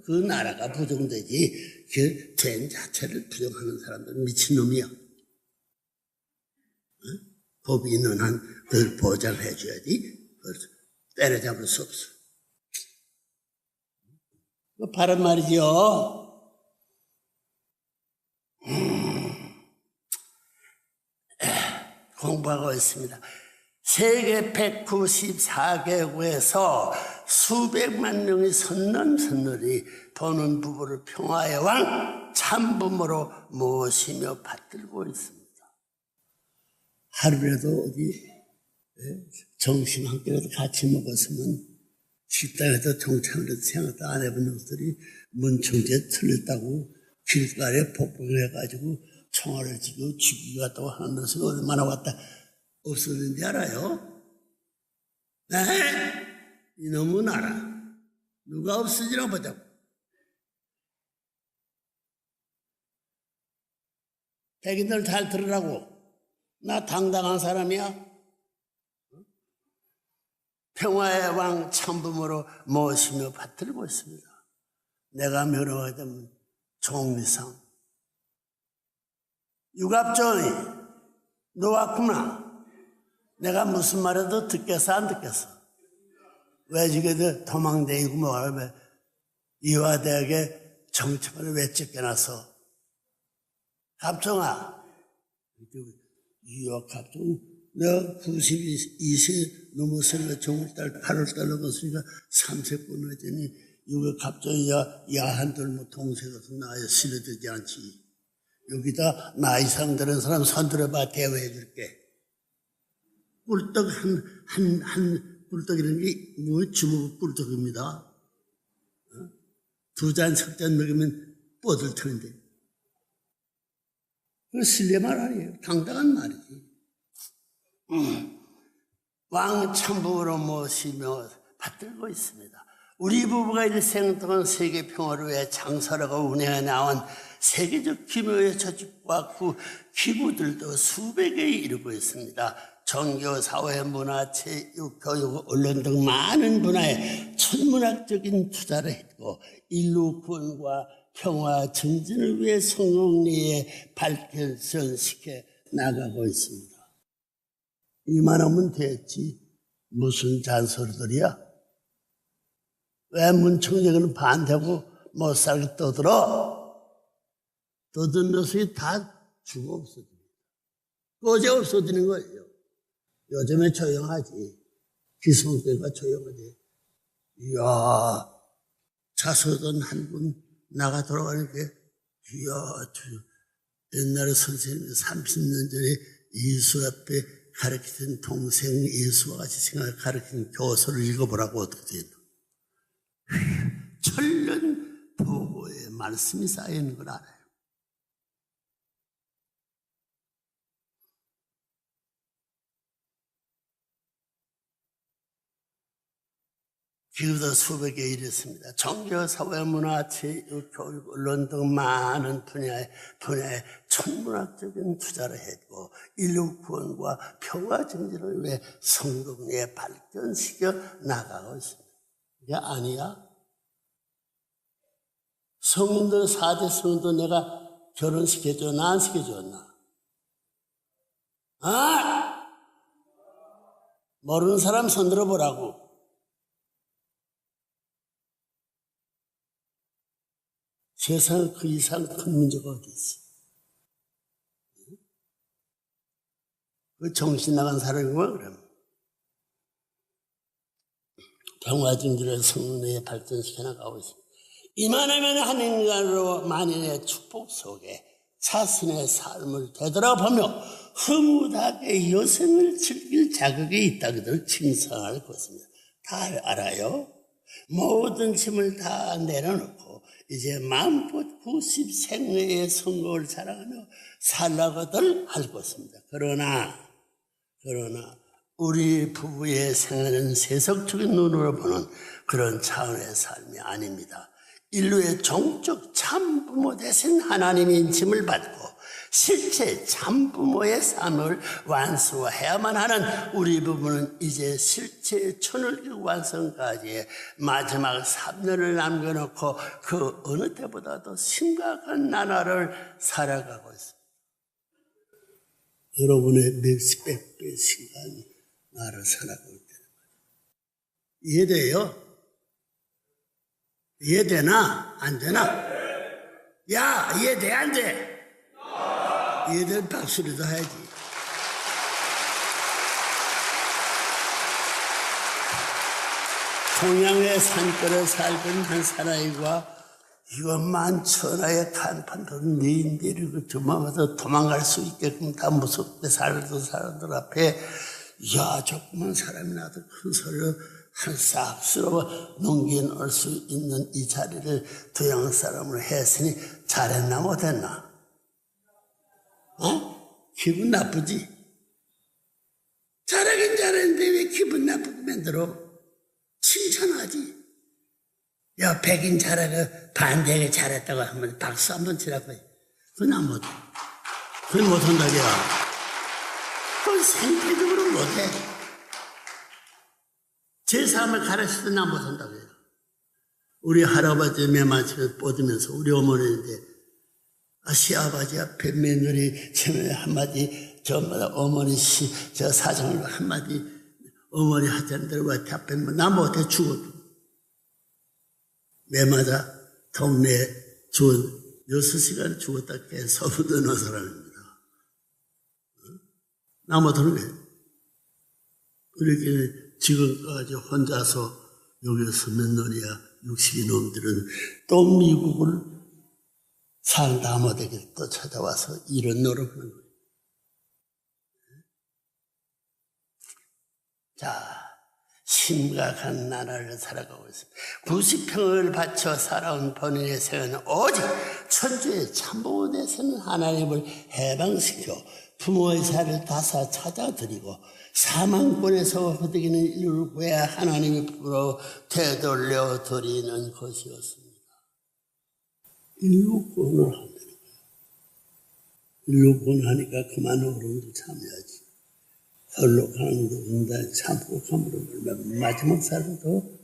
그 나라가 부정되지 그 된 자체를 부정하는 사람들은 미친놈이야. 법이 있는 한 그걸 보장해 줘야지 때려잡을 수 없어. 바른 말이죠. 공부하고 있습니다. 세계 194개국에서 수백만 명의 선남선녀들이 보는 부부를 평화의 왕 참부모로 모시며 받들고 있습니다. 하루라도 어디 점심 한 끼라도 같이 먹었으면 식당에서 정창으로 생각도 안 해본 놈들이 문청지에 틀렸다고 길가에 폭풍해가지고 총알을 쥐고 죽이고 또 하는 것이 얼마나 왔다 없었는지 알아요? 네? 이놈의 나라 누가 없어지나 보자고. 백인들 잘 들으라고. 나 당당한 사람이야. 평화의 왕 참부모로 모시며 받들고 있습니다. 내가 면허가 되면 종리상, 육합전이 너 왔구나. 내가 무슨 말해도 듣겠어 안 듣겠어? 왜 지금 도망다니고 뭐하러 왜 이화대학에 정치판을 왜 찢겨놨어? 갑종아, 이화 갑종, 내가 92세 넘었으니까 정월달 8월달 넘었으니까 3세 끊어지니 이거 갑종이 야한들 뭐 동생같은 나에 실어되지 않지. 여기다 나이 상들은 사람 손들어봐 대우해줄게. 꿀떡 한 꿀떡이라는 게 뭐 주먹 꿀떡입니다. 두 잔, 석 잔 먹으면 뻗을 텐데. 그건 실례 말 아니에요. 당당한 말이지. 왕 천부로 모시며 받들고 있습니다. 우리 부부가 일생 동안 세계 평화를 위해 장사라고 운행해 나온 세계적 규모의 조직과 그 기구들도 수백 개에 이르고 있습니다. 종교, 사회, 문화, 체육, 교육, 언론 등 많은 분야에 천문학적인 투자를 했고 인류 구원과 평화 증진을 위해 성공리에 발전시켜 나가고 있습니다. 이만하면 됐지. 무슨 잔소리들이야? 왜 문청정은 반대하고 못 살게 떠들어? 떠든 녀석이 다 죽어 없어집니다. 꺼져 없어지는 거예요. 요즘에 조용하지. 기성세가 조용하지. 이야, 자서전 한 분 나가 돌아가니까, 이야, 옛날에 선생님이 30년 전에 예수 앞에 가르치던 동생 예수와 같이 생각해 가르치는 교서를 읽어보라고 어떻게 했나. 천년 보고의 말씀이 쌓여있는 걸 알아요. 기후도 수백 개 이랬습니다. 종교, 사회, 문화, 체육, 교육, 언론 등 많은 분야에 천문학적인 투자를 했고 인류 구원과 평화 증진을 위해 성공리에 발전시켜 나가고 있습니다. 이게 아니야? 성인들 4대 성인도 내가 결혼시켜줬나 안 시켜줬나? 아! 모르는 사람 손들어 보라고. 세상에 그 이상 큰 문제가 어디 있어? 그 정신 나간 사람이 뭐 그럼? 평화증진을 성령에 발전시켜 나가고 있습니다. 이만하면 한 인간으로 만인의 축복 속에 자신의 삶을 되돌아보며 흐뭇하게 여생을 즐길 자격이 있다고들 칭송할 것입니다. 다 알아요? 모든 짐을 다 내려놓고 이제 마음껏 90생애의 성공을 자랑하며 살라고들 할 것입니다. 그러나 우리 부부의 생애는 세속적인 눈으로 보는 그런 차원의 삶이 아닙니다. 인류의 종적 참부모 되신 하나님의 짐을 받고 실제 참부모의 삶을 완수해야만 하는 우리 부부는 이제 실제 천을교 완성까지의 마지막 3년을 남겨놓고 그 어느 때보다도 심각한 나날을 살아가고 있습니다. 여러분의 몇백 배 심각한 나를 살아가고 있다는 거예요. 이해돼요? 이해되나? 안 되나? 야, 이해돼? 안 돼? 이해되면 박수라도 해야지. 동양의 산골에 살던 한 사나이가 이것만 천하의 간판던 네인들이 저마다 도망갈 수 있게끔 다 무섭게 살던 사람들 앞에 야, 조그만 사람이 나도 큰 소리로 한 싹스러워 넘겨놓을 수 있는 이 자리를 동양 사람으로 했으니 잘했나 못했나? 기분 나쁘지? 잘하긴 잘했는데 왜 기분 나쁘게 만들어? 칭찬하지. 야, 백인 잘하고 반대하게 잘했다고 하면 박수 한번 치라고 해. 그건 안 못해. 그건 못한다기야. 그건 생태적으로 못해. 제 삶을 가르치도 나 못한다고 해요. 우리 할아버지 매만치면 뻗으면서 우리 어머니인데 시아버지 앞에 며느리 처음에 한마디 저마다 어머니 저 사정을 한마디 어머니 하자는 대로 왜 답변 나 못해 죽어도 매마다 동네에 죽은 6시간 죽었다 깨 서부드는 사람입니다. 나 못하는 거예요. 그렇게 지금까지 혼자서 여기서 몇 년이야 60이 넘들은 또 미국을 살다 못하게 또 찾아와서 이런 노력을 하는 거예요. 자, 심각한 나라를 살아가고 있습니다. 90평을 바쳐 살아온 본인의 생애는 오직 천주의 참부원에서는 하나님을 해방시켜 부모의 살을 다사 찾아드리고 사망권에서 허덕이는 인류를 구해야 하나님의 품으로 되돌려 드리는 것이었습니다. 인류권을 한다는 거예요. 인류권 하니까 그만 어른도 참여하지. 홀로 가는 것도 온다 참고 가물어 마지막 살도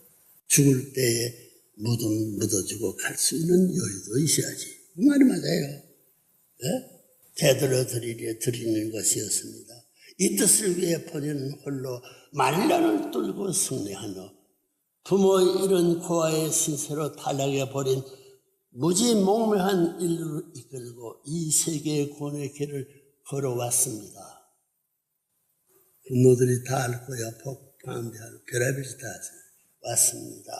죽을 때에 묻어주고 갈 수 있는 여유도 있어야지. 그 말이 맞아요. 네? 되돌려 드리는 것이었습니다. 이 뜻을 위해 본인은 홀로 만란을 뚫고 승리하며 부모의 이런 고아의 신세로 탈락해 버린 무지몽매한 인류를 이끌고 이 세계의 구원의 길을 걸어왔습니다. 분노들이 다 알 거야. 폭파한대하고 별의별 다 왔습니다.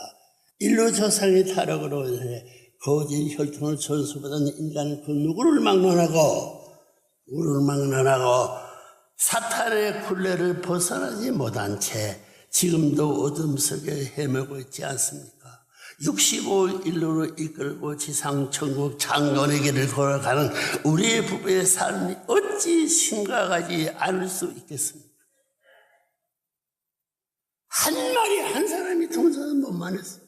인류 조상의 타락으로 인해 거짓 혈통을 전수받은 인간은 그 누구를 막론하고 사탄의 굴레를 벗어나지 못한 채 지금도 어둠 속에 헤매고 있지 않습니까? 65 인류를 이끌고 지상 천국 창건의 길을 걸어가는 우리의 부부의 삶이 어찌 심각하지 않을 수 있겠습니까? 한 마리 한 사람이 통사는 못만 했어.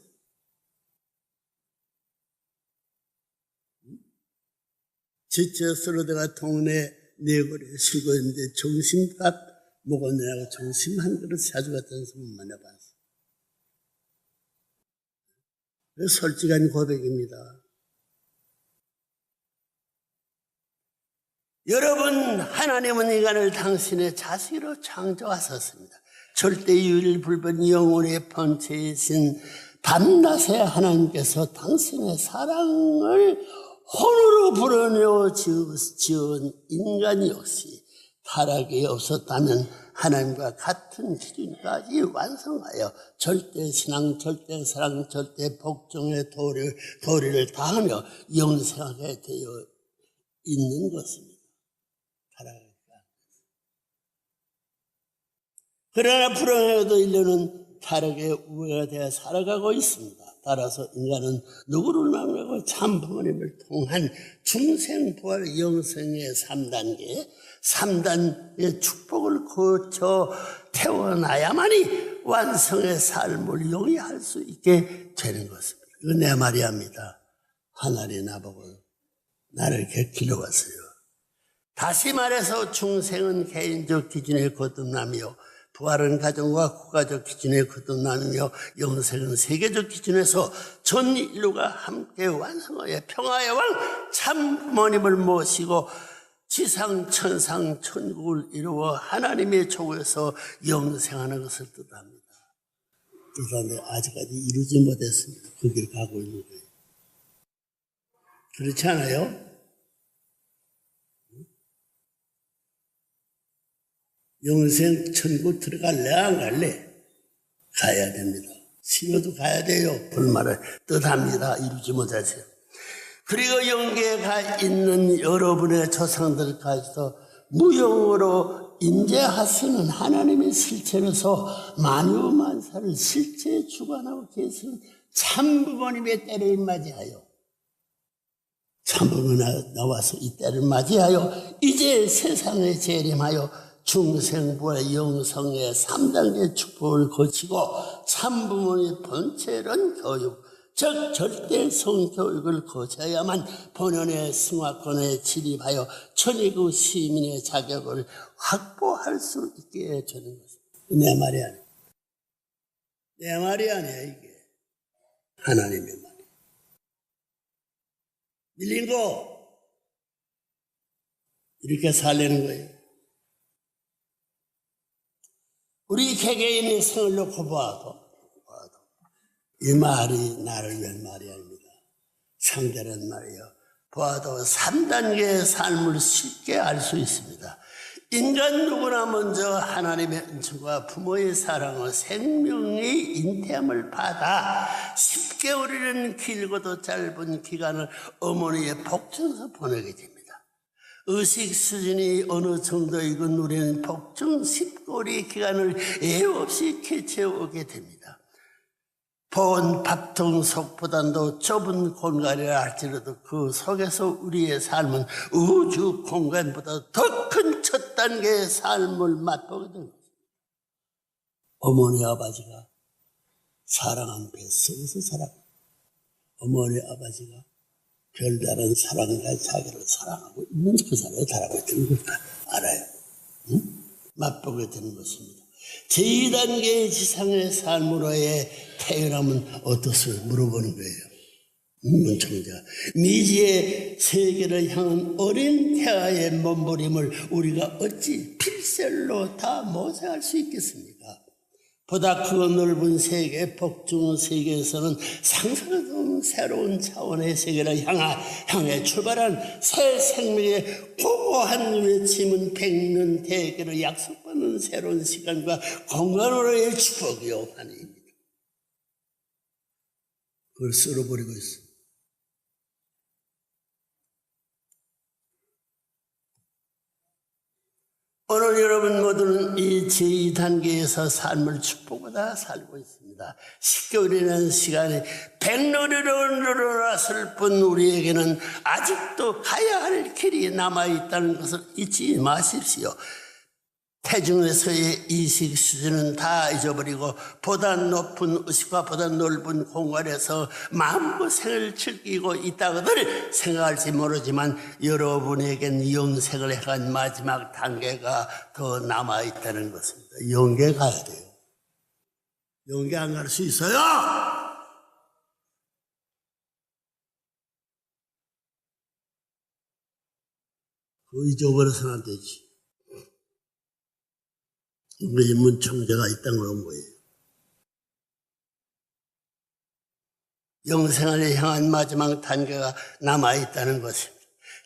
지쳐 쓰러다가 동네 네거리에 쉬고 있는데 점심밥 먹었느라고 점심 한 그릇 사주갔다는 소문 만나봤어. 솔직한 고백입니다. 여러분, 하나님은 인간을 당신의 자식으로 창조하셨습니다. 절대유일 불변 영혼의 본체이신 밤낮의 하나님께서 당신의 사랑을 혼으로 불어내어 지은 인간 역시 타락이 없었다면 하나님과 같은 기준까지 완성하여 절대신앙, 절대사랑, 절대복종의 도리를 다하며 영생하게 되어 있는 것입니다. 타락하니까. 그러나 불행하게도 인류는 타락의 우회가 되어 살아가고 있습니다. 따라서 인간은 누구를 만나고 참 부모님을 통한 중생부활 영생의 3단의 축복을 거쳐 태어나야만이 완성의 삶을 영위할 수 있게 되는 것입니다. 이거 내 말이 아닙니다. 하늘이 나보고 나를 이렇게 길러왔어요. 다시 말해서 중생은 개인적 기준에 거듭나며 부활은 가정과 국가적 기준에 거듭나며 영생은 세계적 기준에서 전 인류가 함께 완성하여 평화의 왕 참 부모님을 모시고 지상 천상 천국을 이루어 하나님의 족에서 영생하는 것을 뜻합니다. 뜻하는데 아직까지 이루지 못했습니다. 그 길 가고 있는 거예요. 그렇지 않아요? 영생 천국 들어갈래 안 갈래? 가야 됩니다. 싫어도 가야 돼요. 불말을 뜻합니다. 이루지 못하세요. 그리고 영계에 가 있는 여러분의 조상들까지도 무용으로 임재하시는 하나님의 실체로서 만유만사를 실제 주관하고 계시는 참부모님의 때를 맞이하여 참부모가 나와서 이 때를 맞이하여 이제 세상에 재림하여 중생부와 영성의 3단계 축복을 거치고 참부모의 본체론 교육, 즉 절대 성교육을 거쳐야만 본연의 승화권에 진입하여 천의국 시민의 자격을 확보할 수 있게 되는 것입니다. 내 말이 아니야. 내 말이 아니야 이게. 하나님의 말이야. 밀린 거 이렇게 살려는 거예요. 우리 개개인의 생을 놓고 봐도 이 말이 나를 위한 말이 아닙니다. 상대는 말이요. 봐도 3단계의 삶을 쉽게 알 수 있습니다. 인간 누구나 먼저 하나님의 은총과 부모의 사랑과 생명의 인태함을 받아 10개월이라는 길고도 짧은 기간을 어머니의 복중에서 보내게 됩니다. 의식 수준이 어느 정도이건 우리는 복중 10개월의 기간을 예우 없이 캐치해오게 됩니다. 본 밥통 속보다도 좁은 공간이라 할지라도 그 속에서 우리의 삶은 우주 공간보다 더 큰 첫 단계의 삶을 맛보게 됩니다. 어머니 아버지가 사랑한 뱃속에서 살았고 어머니 아버지가 별다른 사랑과 자기를 사랑하고 있는 그 사람을 바라고 있다는 걸 알아요. 응? 맛보게 되는 것입니다. 제2단계의 지상의 삶으로의 태어남은 어떻소? 물어보는 거예요. 문청자. 미지의 세계를 향한 어린 태아의 몸부림을 우리가 어찌 필셀로 다 모색할 수 있겠습니까? 보다 그 넓은 세계, 복중 세계에서는 상상하지 않은 새로운 차원의 세계를 향해 출발한 새 생명의 고고한 외침은 100년 대계를 약속받는 새로운 시간과 공간으로의 축복이요 환희입니다. 그걸 쓸어버리고 있어. 오늘 여러분 모두는 이 제2단계에서 삶을 축복받아 살고 있습니다. 10개월이라는 시간이 백로리로 늘어났을 뿐 우리에게는 아직도 가야 할 길이 남아있다는 것을 잊지 마십시오. 태중에서의 이식 수준은 다 잊어버리고 보다 높은 의식과 보다 넓은 공간에서 마음고생을 즐기고 있다고들 생각할지 모르지만 여러분에겐 영생을 향한 마지막 단계가 더 남아있다는 것입니다. 영계 가야 돼요. 영계 안 갈 수 있어요? 그거 잊어버려서는 안 되지. 우리 문청자가 이 땅으로 온 거예요. 영생을 향한 마지막 단계가 남아있다는 것입니다.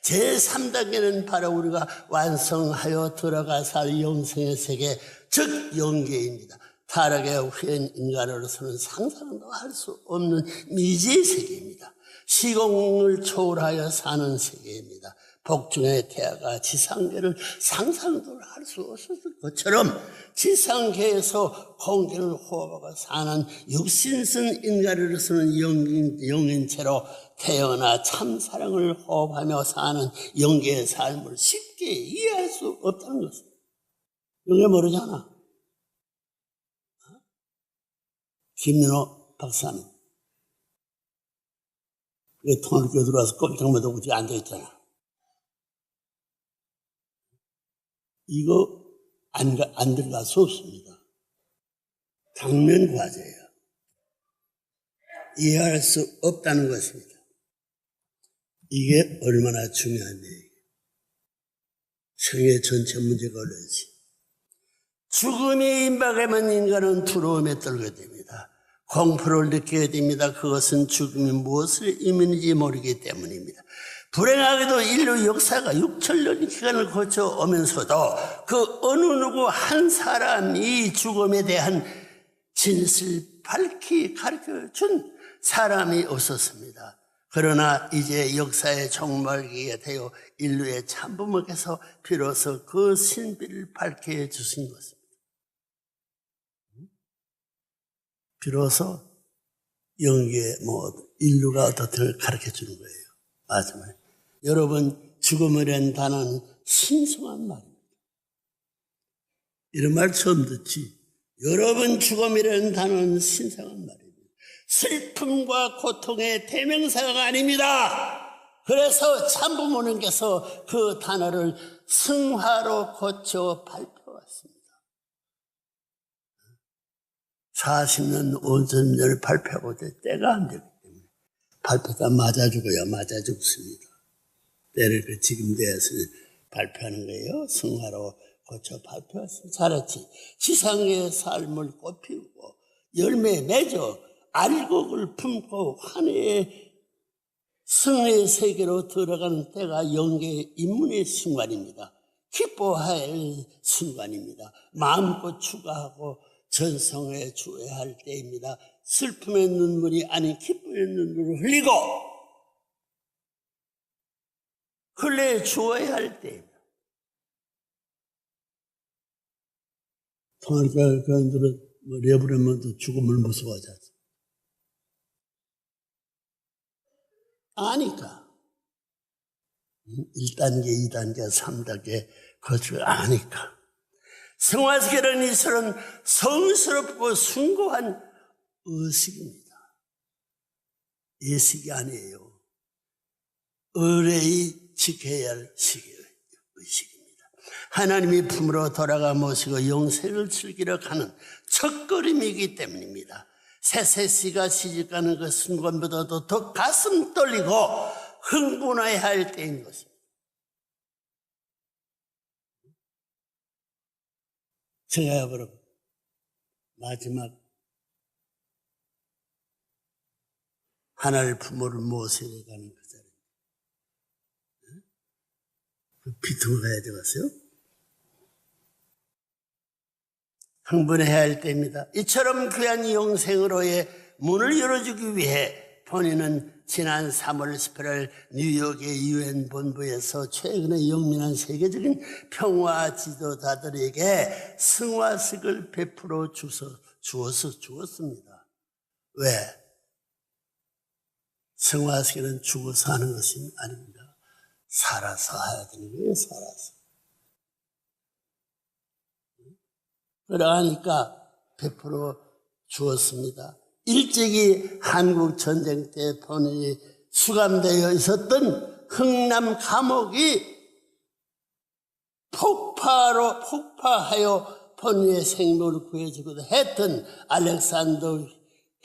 제3단계는 바로 우리가 완성하여 들어가 살 영생의 세계, 즉 영계입니다. 타락의 후인 인간으로서는 상상도 할 수 없는 미지의 세계입니다. 시공을 초월하여 사는 세계입니다. 복중의 태아가 지상계를 상상도 할 수 없었을 것처럼 지상계에서 공기를 호흡하고 사는 육신선 인간으로서는 영인체로 태어나 참사랑을 호흡하며 사는 영계의 삶을 쉽게 이해할 수 없다는 것입니다. 영계 모르잖아. 김민호 박사님. 통일교 들어와서 꼼짝마다 우지 앉아있잖아. 이거 안 들어갈 수 없습니다. 당면 과제예요. 이해할 수 없다는 것입니다. 이게 얼마나 중요한 얘기예요. 생애 전체 문제가 걸려있지. 죽음이 임박하면 인간은 두려움에 떨게 됩니다. 공포를 느끼게 됩니다. 그것은 죽음이 무엇을 의미하는지 모르기 때문입니다. 불행하게도 인류 역사가 6천년 기간을 거쳐오면서도 그 어느 누구 한 사람이 죽음에 대한 진실을 밝히 가르쳐준 사람이 없었습니다. 그러나 이제 역사의 종말기가 되어 인류의 참부모께서 비로소 그 신비를 밝혀 주신 것입니다. 비로소 영계의 인류가 어떻게 가르쳐 주는 거예요. 마지막에. 여러분, 죽음이라는 단어는 신성한 말입니다. 이런 말 처음 듣지. 여러분, 죽음이라는 단어는 신성한 말입니다. 슬픔과 고통의 대명사가 아닙니다. 그래서 참부모님께서 그 단어를 승화로 고쳐 발표했습니다. 40년, 50년을 발표하고 때가 안 되기 때문에 발표가 맞아 죽어야 맞아 죽습니다. 때를 지금 대해서 발표하는 거예요. 승화로 고쳐 발표했습니다. 잘했지. 지상의 삶을 꽃피우고 열매 맺어 알곡을 품고 환희의 승리의 세계로 들어가는 때가 영계의 입문의 순간입니다. 기뻐할 순간입니다. 마음껏 추가하고 전성에 주어할 때입니다. 슬픔의 눈물이 아닌 기쁨의 눈물을 흘리고 흘려 주어야 할 때입니다. 통일교 교인들은 레브레먼도 죽음을 무서워하지 않습니다. 아니까 1단계, 2단계, 3단계 거치고 아니까 생활계라는 이설은 성스럽고 숭고한 의식입니다. 예식이 아니에요. 의뢰히 지켜야 할 의식입니다. 하나님이 품으로 돌아가 모시고 영생을 즐기러 가는 첫걸음이기 때문입니다. 새새씨가 시집가는 그 순간보다도 더 가슴 떨리고 흥분해야 할 때인 것입니다. 제가 여러분 마지막 하늘 부모를 모시러 가는 그 자리, 그 비통을 가야 되겠어요? 흥분해야 할 때입니다. 이처럼 귀한 영생으로의 문을 열어주기 위해 본인은 지난 3월 18일 뉴욕의 유엔 본부에서 최근에 영민한 세계적인 평화 지도자들에게 승화식을 베풀어 주었습니다. 왜? 승화식은 죽어서 하는 것이 아닙니다. 살아서 해야 되는 거예요. 살아서. 그러니까 베풀어 주었습니다. 일찍이 한국 전쟁 때 본인이 수감되어 있었던 흥남 감옥이 폭파하여 본인의 생명을 구해주기도 했던 알렉산더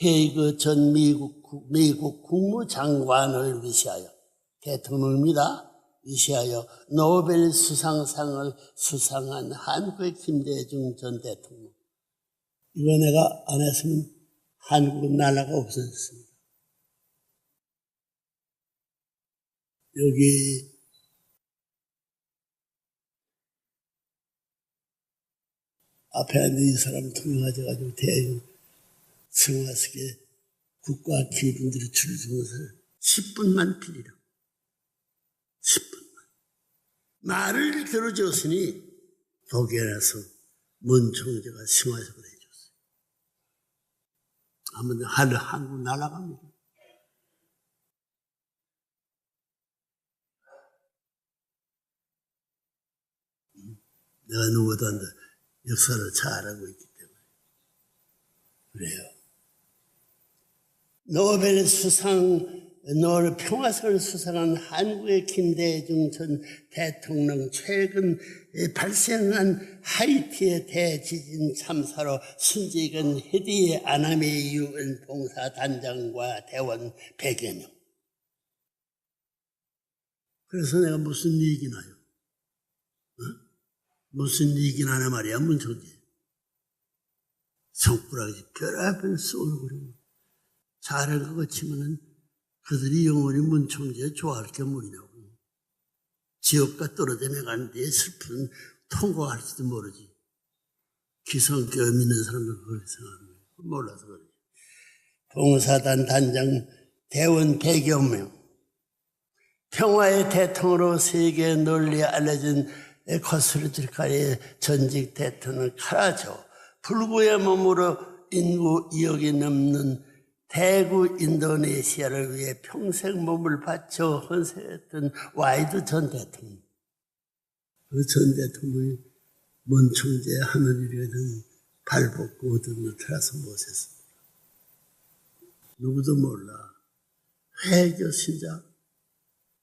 헤이그 전 미국 국무장관을 위시하여, 대통령입니다. 위시하여 노벨 수상상을 수상한 한국의 김대중 전 대통령. 이거 내가 안 했으면 한국은 나라가 없어졌습니다. 여기 앞에 앉은 이 사람 통역하셔가지고 대형 승화식에 국가 기분들이 줄을 주면서 10분만 빌리라고. 10분만. 말을 들어줬으니 독일에서 문 총재가 승화식을 해줬어요. 아무튼 한국 날아갑니다. 내가 누구도 안 돼. 역사를 잘 알고 있기 때문에. 그래요. 노벨 평화상을 수상한 한국의 김대중 전 대통령, 최근 발생한 하이티의 대지진 참사로 순직은 헤디의 아나미 유엔 봉사단장과 대원 100여 명. 그래서 내가 무슨 이익이 나요? 무슨 이익이 나냐 말이야, 문총재. 손가락이 별의별 쏘는 잘한 것 치면은 그들이 영원히 문총재 좋아할 게 뭐냐고. 지옥과 떨어져 나가는데 슬픈 통과할지도 모르지. 기성교회 믿는 사람들 그렇게 생각하는 거예요. 몰라서 그러지. 봉사단 단장 대원 100여 명. 평화의 대통령으로 세계에 널리 알려진 코스타리카의 전직 대통령 카라조, 불구의 몸으로 인구 2억이 넘는 대구 인도네시아를 위해 평생 몸을 바쳐 헌세했던 와이드 전 대통령. 그 전 대통령이 문총재 하늘이라든 발벗고 얻은 틀어서 못했습니다. 누구도 몰라. 회교 신자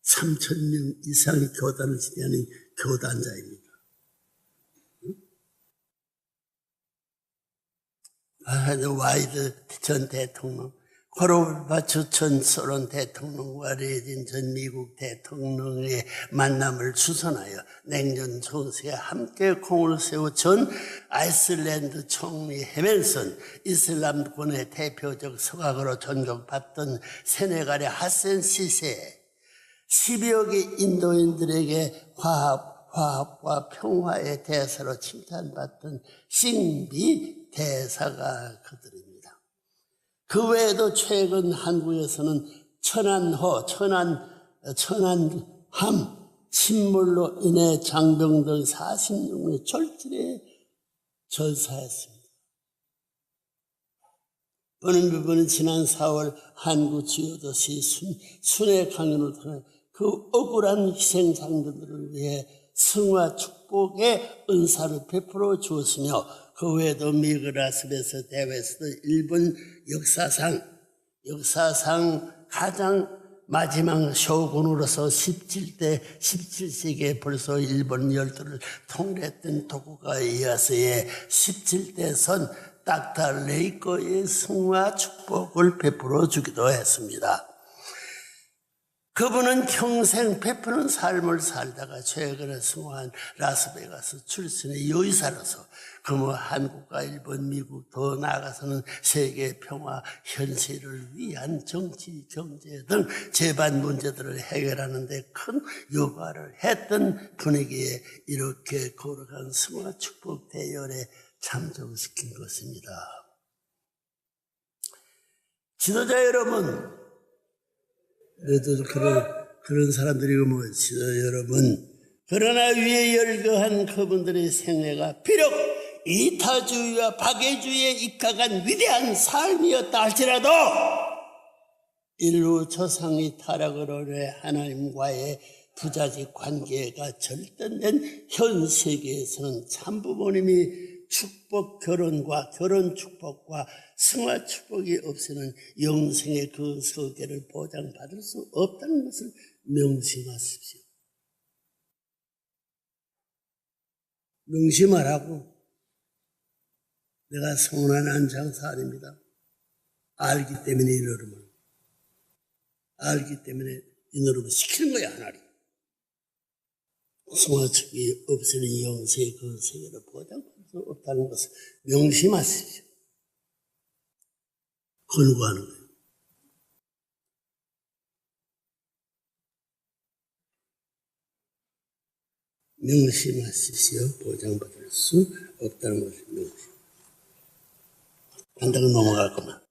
3,000명 이상의 교단을 지내는 교단자입니다. 와이드 전 대통령 고르바초프 전 소련 대통령과 레진 전 미국 대통령의 만남을 주선하여 냉전 정세에 함께 공을 세워 전 아이슬란드 총리 헤멘슨, 이슬람권의 대표적 서각으로 존경받던 세네갈의 하센 시세, 10여개 인도인들에게 화합과 평화의 대사로 칭찬받던 싱비 대사가 그들입니다. 그 외에도 최근 한국에서는 천안함 침몰로 인해 장병들 46명이 절실히 전사했습니다. 보는 부분은 지난 4월 한국 주요 도시 순회 강연을 통해 그 억울한 희생 장병들을 위해 승화 축복의 은사를 베풀어 주었으며, 그 외에도 미그라스에서 대회에서도 일본 역사상 가장 마지막 쇼군으로서 17세기에 벌써 일본 열도를 통일했던 도쿠가와 이에야스의 17대 선 닥터 레이코의 승화 축복을 베풀어 주기도 했습니다. 그분은 평생 베푸는 삶을 살다가 최근에 승화한 라스베가스 출신의 요이사로서 한국과 일본, 미국, 더 나아가서는 세계 평화 현실을 위한 정치, 경제 등 재반 문제들을 해결하는 데 큰 역할을 했던 분위기에 이렇게 거룩한 승화 축복 대열에 참석시킨 것입니다. 지도자 여러분, 그런 사람들이고 지도자 여러분, 그러나 위에 열거한 그분들의 생애가 비록 이타주의와 박애주의에 입각한 위대한 삶이었다 할지라도 인류 조상의 타락으로 인해 하나님과의 부자직 관계가 절단된 현 세계에서는 참부모님이 축복 결혼과 결혼 축복과 승화 축복이 없이는 영생의 그 설계를 보장받을 수 없다는 것을 명심하십시오. 명심하라고. 내가 손안한 장사아닙니다. 알기 때문에 이 노름을. 알기 때문에 이 노름을 시키는 거야, 하나님. 승화축복이 없이는 영생의 그 세계를 보장받을 수 없다는 것을 명심하십시오. 권고하는 거예요. 명심하십시오. 보장받을 수 없다는 것을 명심. 간단히 넘어갈 겁니다.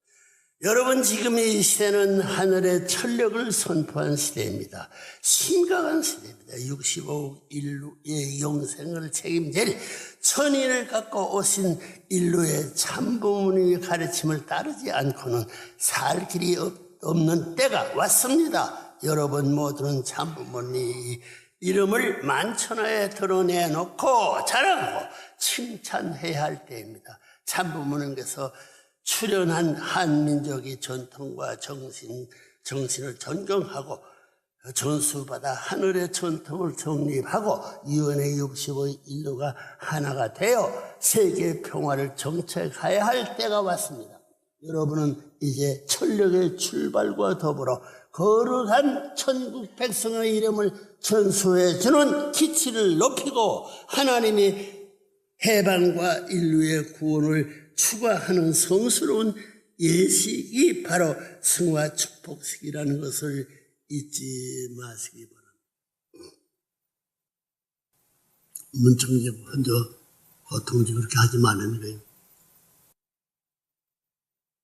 여러분, 지금 이 시대는 하늘의 천력을 선포한 시대입니다. 심각한 시대입니다. 65억 인류의 영생을 책임질 천인을 갖고 오신 인류의 참부모님의 가르침을 따르지 않고는 살 길이 없는 때가 왔습니다. 여러분 모두는 참부모님 이름을 만천하에 드러내놓고 자랑하고 칭찬해야 할 때입니다. 참부모님께서 출현한 한민족의 전통과 정신을 존경하고 전수받아 하늘의 전통을 정립하고 유엔의 65의 인류가 하나가 되어 세계 평화를 정책해야 할 때가 왔습니다. 여러분은 이제 천력의 출발과 더불어 거룩한 천국 백성의 이름을 전수해 주는 기치를 높이고 하나님이 해방과 인류의 구원을 추구하는 성스러운 예식이 바로 승화 축복식이라는 것을 잊지 마시기 바랍니다. 문청제 먼저 보통 그렇게 하지 말라는 거예요.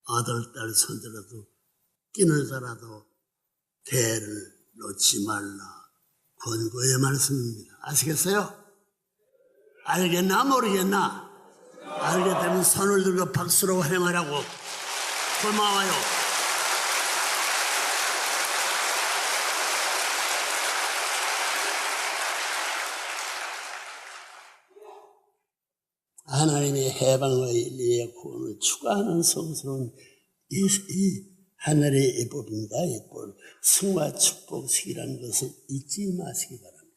아들, 딸, 손자라도 끼는 자라도 대를 놓지 말라. 권고의 말씀입니다. 아시겠어요? 알겠나 모르겠나? 알게 되면 손을 들고 박수로 환영하라고. 고마워요. 하나님의 해방과 인류의 구원을 추구하는 성스러운 이 하늘의 예법입니다. 예법. 승화 축복식이라는 것을 잊지 마시기 바랍니다.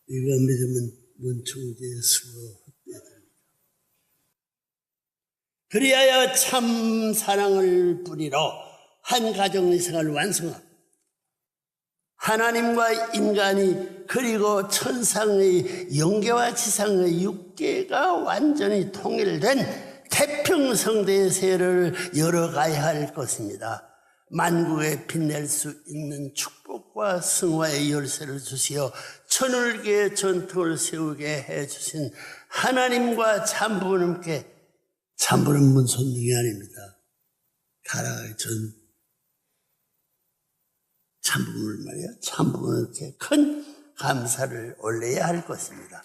이거 믿으면 문총재의 수고 헛되다. 그리하여 참 사랑을 뿌리러 한 가정의 생활을 완성하고 하나님과 인간이 그리고 천상의 영계와 지상의 육계가 완전히 통일된 태평성대의 세를 열어가야 할 것입니다. 만국에 빛낼 수 있는 축복과 승화의 열쇠를 주시어 천울계의 전통을 세우게 해주신 하나님과 참부모님께, 참부모님은 손님이 아닙니다. 타락하기 전 참부모님 말이야. 참부모님께 큰 감사를 올려야 할 것입니다.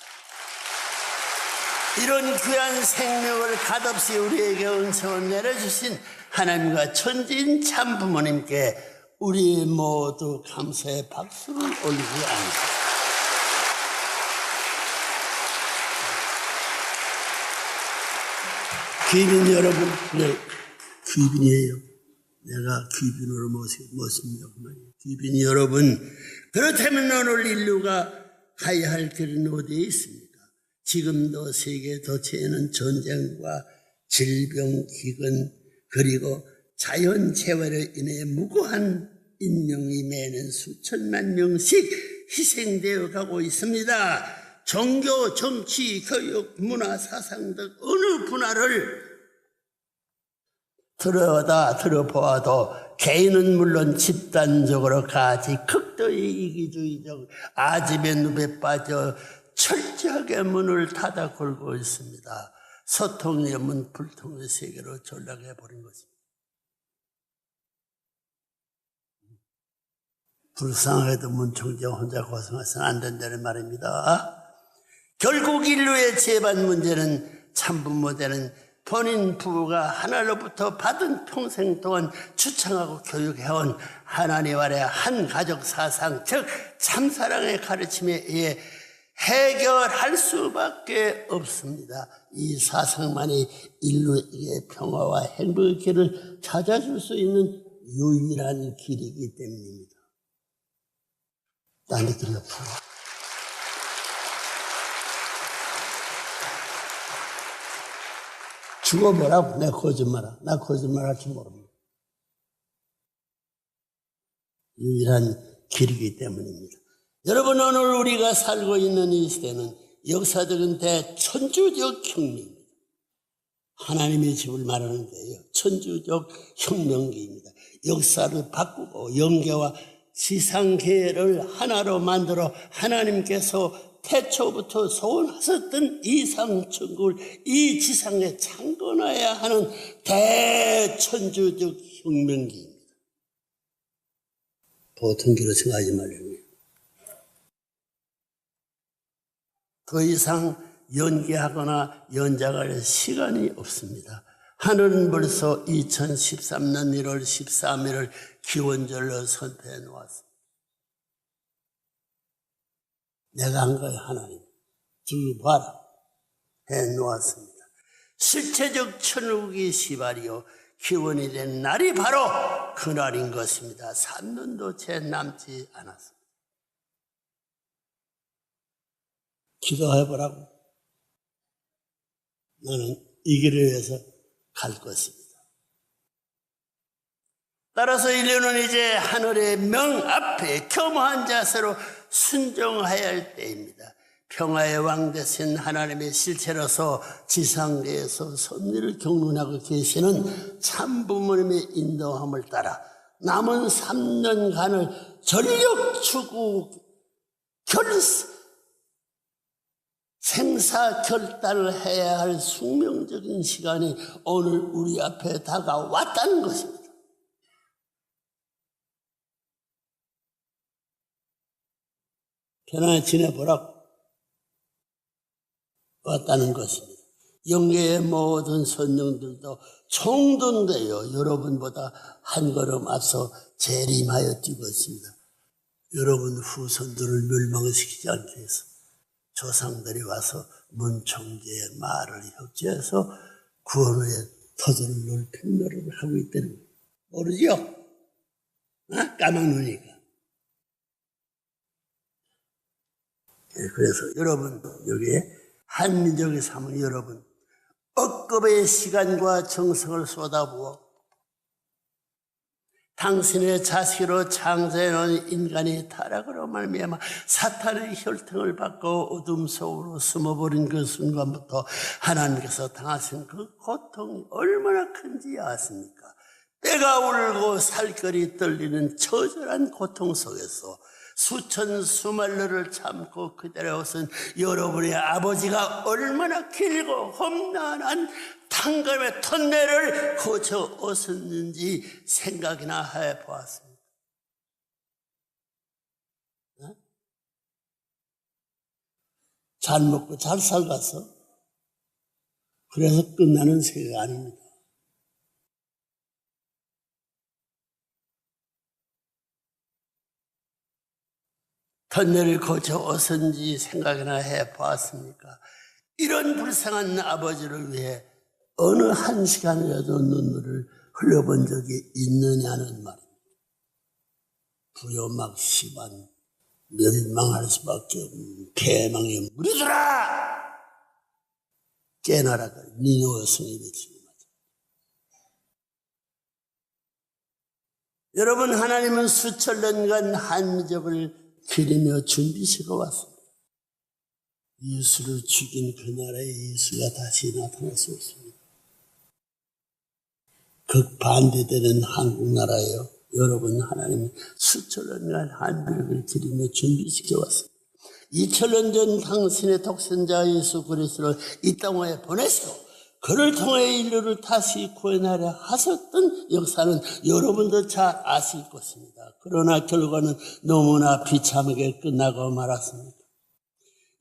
이런 귀한 생명을 값없이 우리에게 은총을 내려주신 하나님과 천지인 참부모님께 우리 모두 감사의 박수를 올리기 합니다. 귀빈 여러분, 네, 귀빈이에요. 내가 귀빈으로 모십니다. 귀빈 여러분, 그렇다면 오늘 인류가 가야 할 길은 어디에 있습니까? 지금도 세계 도처에는 전쟁과 질병, 기근, 그리고 자연재해로 인해 무고한 인명이 매년 수천만 명씩 희생되어 가고 있습니다. 종교, 정치, 교육, 문화, 사상 등 어느 분야를 들어보아도 개인은 물론 집단적으로 가지 극도의 이기주의적 아집의 늪에 빠져 철저하게 문을 닫아 걸고 있습니다. 소통의 문, 불통의 세계로 전락해버린 것입니다. 불쌍하게도 문총재 혼자 고생해서는 안 된다는 말입니다. 결국 인류의 재반 문제는 참부모되는 본인 부부가 하나로부터 받은 평생 동안 추청하고 교육해온 하나님 아래 한 가족 사상, 즉 참사랑의 가르침에 의해 해결할 수밖에 없습니다. 이 사상만이 인류에게 평화와 행복의 길을 찾아줄 수 있는 유일한 길이기 때문입니다. 딴 데 길이 없어요. 죽어보라고. 내 거짓말아. 나 거짓말할 줄 모릅니다. 유일한 길이기 때문입니다. 여러분, 오늘 우리가 살고 있는 이 시대는 역사적인 대천주적 혁명입니다. 하나님의 집을 말하는데요. 천주적 혁명기입니다. 역사를 바꾸고 영계와 지상계를 하나로 만들어 하나님께서 태초부터 소원하셨던 이상천국을 이 지상에 창건해야 하는 대천주적 혁명기입니다. 보통 길로 생각하지 말려고요. 더 이상 연기하거나 연장할 시간이 없습니다. 하늘은 벌써 2013년 1월 13일을 기원절로 선포해 놓았습니다. 내가 한 거예요, 하나님. 줄 봐라. 해 놓았습니다. 실체적 천국이 시발이요 기원이 된 날이 바로 그날인 것입니다. 3년도 채 남지 않았습니다. 기도해보라고. 나는 이 길을 위해서 갈 것입니다. 따라서 인류는 이제 하늘의 명 앞에 겸허한 자세로 순종해야 할 때입니다. 평화의 왕 되신 하나님의 실체로서 지상계에서 섭리를 경륜하고 계시는 참부모님의 인도함을 따라 남은 3년간을 전력 추구 생사결단을 해야 할 숙명적인 시간이 오늘 우리 앞에 다가왔다는 것입니다. 편안히 지내보라고 왔다는 것입니다. 영계의 모든 선영들도 총동되어 여러분보다 한 걸음 앞서 재림하여 뛰고 있습니다. 여러분 후손들을 멸망시키지 않기 위해서 조상들이 와서 문총재의 말을 협조해서 구원의 터전을 넓힌 노력을 하고 있다는 거예요. 모르죠? 까막눈이니까. 그래서 여러분, 여기에 한민족의 삶은 여러분, 억겁의 시간과 정성을 쏟아부어 당신의 자식으로 창조해놓은 인간이 타락으로 말미암아 사탄의 혈통을 받고 어둠 속으로 숨어버린 그 순간부터 하나님께서 당하신 그 고통이 얼마나 큰지 아십니까? 때가 울고 살결이 떨리는 처절한 고통 속에서 수천 수만리를 참고 그대로 오신 여러분의 아버지가 얼마나 길고 험난한 탕감의 터널을 거쳐 오셨는지 생각이나 해보았습니다. 잘 먹고 잘 살아서 그래서 끝나는 세계가 아닙니다. 터널을 거쳐 오선지 생각이나 해보았습니까? 이런 불쌍한 아버지를 위해 어느 한 시간이라도 눈물을 흘려본 적이 있느냐는 말입니다. 부요막심한 멸망할 수밖에 없는 패망의 무리들아! 깨나라가 니누어 성이 되지. 여러분, 하나님은 수천 년간 한민족을 기리며 준비시켜 왔습니다. 예수를 죽인 그날의 예수가 다시 나타날 수 없습니다. 극반대되는 한국 나라예요. 여러분, 하나님은 수천 년간 한민족을 기리며 준비시켜 왔습니다. 2000년 전 당신의 독생자 예수 그리스도를 이 땅에 보내시고 그를 통해 인류를 다시 구원하려 하셨던 역사는 여러분도 잘 아실 것입니다. 그러나 결과는 너무나 비참하게 끝나고 말았습니다.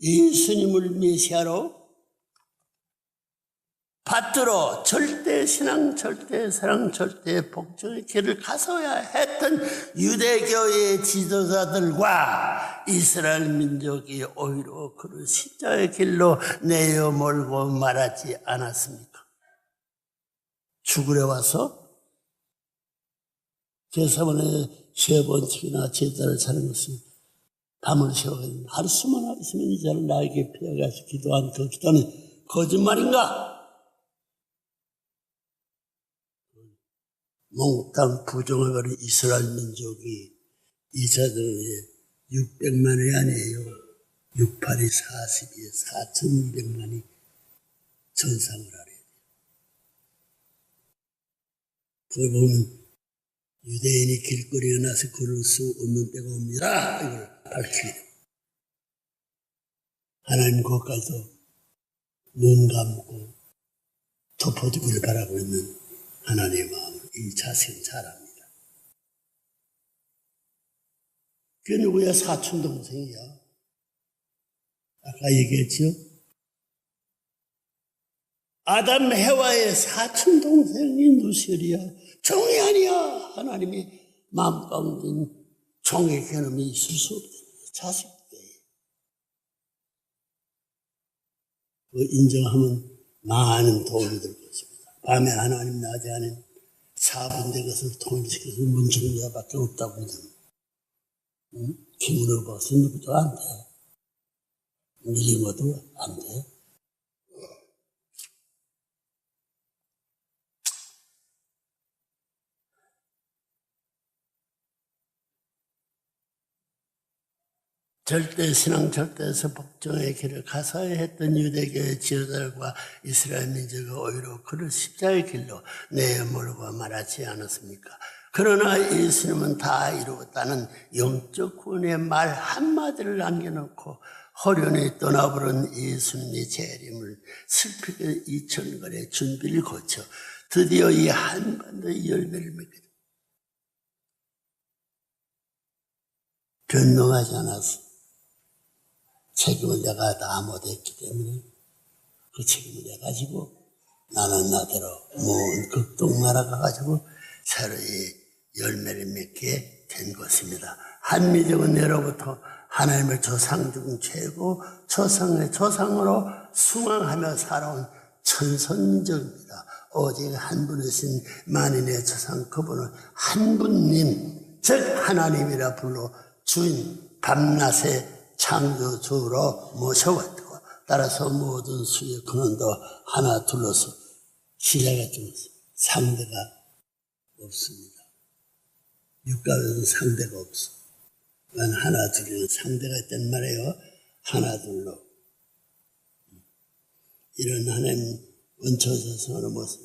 예수님을 메시아로 받들어 절대 신앙, 절대 사랑, 절대 복종의 길을 가서야 했던 유대교의 지도자들과 이스라엘 민족이 오히려 그를 십자의 길로 내어 몰고 말하지 않았습니까? 죽으러 와서 제사번에 3번씩이나 제자를 차는 것은 밤을 새워가지고 하루 수만 있으면 이 자를 나에게 피해가서 기도한 그 기도는 거짓말인가? 몽땅 부정해버린 이스라엘 민족이 이 자들의 600만이 아니에요. 6,8이 40이 4,200만이 전상을 하래요. 거기 보면 유대인이 길거리에 나서 걸을 수 없는 때가 옵니다. 이걸 밝히게 됩니다. 하나님 그것까지도 눈 감고 덮어두기를 바라고 있는 하나님의 마음을 이 자식은 잘 압니다. 그게 누구야? 사촌동생이야. 아까 얘기했죠? 아담 해와의 사촌동생이 누셀이야. 종이 아니야. 하나님이 마음 가운데 종의 개념이 있을 수 없다. 자식들. 그 인정하면 많은 도움이 될 것입니다. 밤에 하나님, 낮에 하나님, 4분대 것을 통일시켜서 문중자밖에 없다고 그러잖아요. 김은호 박사 누구도 안 돼. 밀리모도 안 돼. 절대 신앙, 절대에서 복종의 길을 가서야 했던 유대교의 지도자들과 이스라엘 민족이 오히려 그를 십자의 길로 내몰고 말하지 않았습니까? 그러나 예수님은 다 이루었다는 영적 구원의 말 한마디를 남겨놓고 호련히 떠나버린 예수님의 재림을 슬프게 2000년의 준비를 거쳐 드디어 이 한반도의 열매를 맺게 됩니다. 변명하지 않았어. 책임을 내가 다 못했기 때문에 그 책임을 내가지고 나는 나대로 먼 극동 나라가가지고 새로이 열매를 맺게 된 것입니다. 한민족은 예로부터 하나님의 조상 중 최고 조상의 조상으로 수망하며 살아온 천선민족입니다. 오직 한 분이신 만인의 조상 그분은 한 분님 즉 하나님이라 불러 주인 밤낮에 창조주로 모셔왔고 따라서 모든 수의 근원도 하나 둘러서 시작했던 상대가 없습니다. 육가에는 상대가 없어. 하나 둘이는 상대가 있단 말이에요. 하나 둘로. 이런 하나님 원초조성의 모습.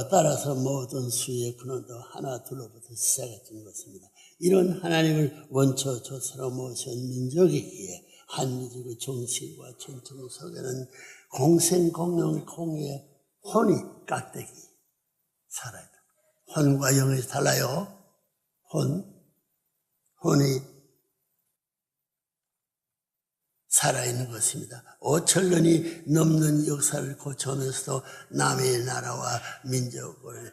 따라서 모든 수의 근원도 하나 둘로부터 시작했던 것입니다. 이런 하나님을 원초조성으로 모신 민족이기에 한민족의 정신과 전통 속에는 공생공영 공의 혼이 깍대기 살아야 돼. 혼과 영이 달라요. 혼이 살아있는 것입니다. 5천년이 넘는 역사를 거쳐오면서도 남의 나라와 민족을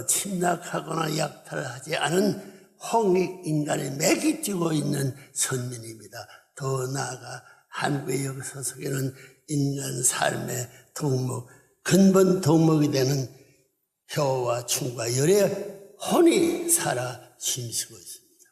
침략하거나 약탈하지 않은 홍익 인간의 맥이 뛰고 있는 선민입니다. 더 나아가 한국의 역사 속에는 인간 삶의 덕목, 근본 덕목이 되는 효와 충과 열의 혼이 살아 힘쓰고 있습니다.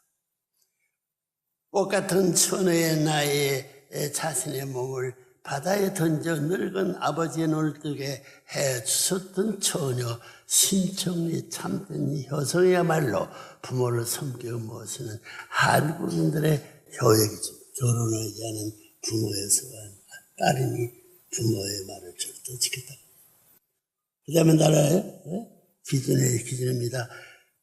꽃같은 처녀의 나이에 자신의 몸을 바다에 던져 늙은 아버지의 놀뜨게 해주셨던 처녀 심청이 참된 여성이야말로 부모를 섬기고 모시는 한국인들의 효액이죠. 결혼하지 않은 부모에서가 딸이니 부모의 말을 절대 지켰다. 그 다음에 나라의 기준입니다.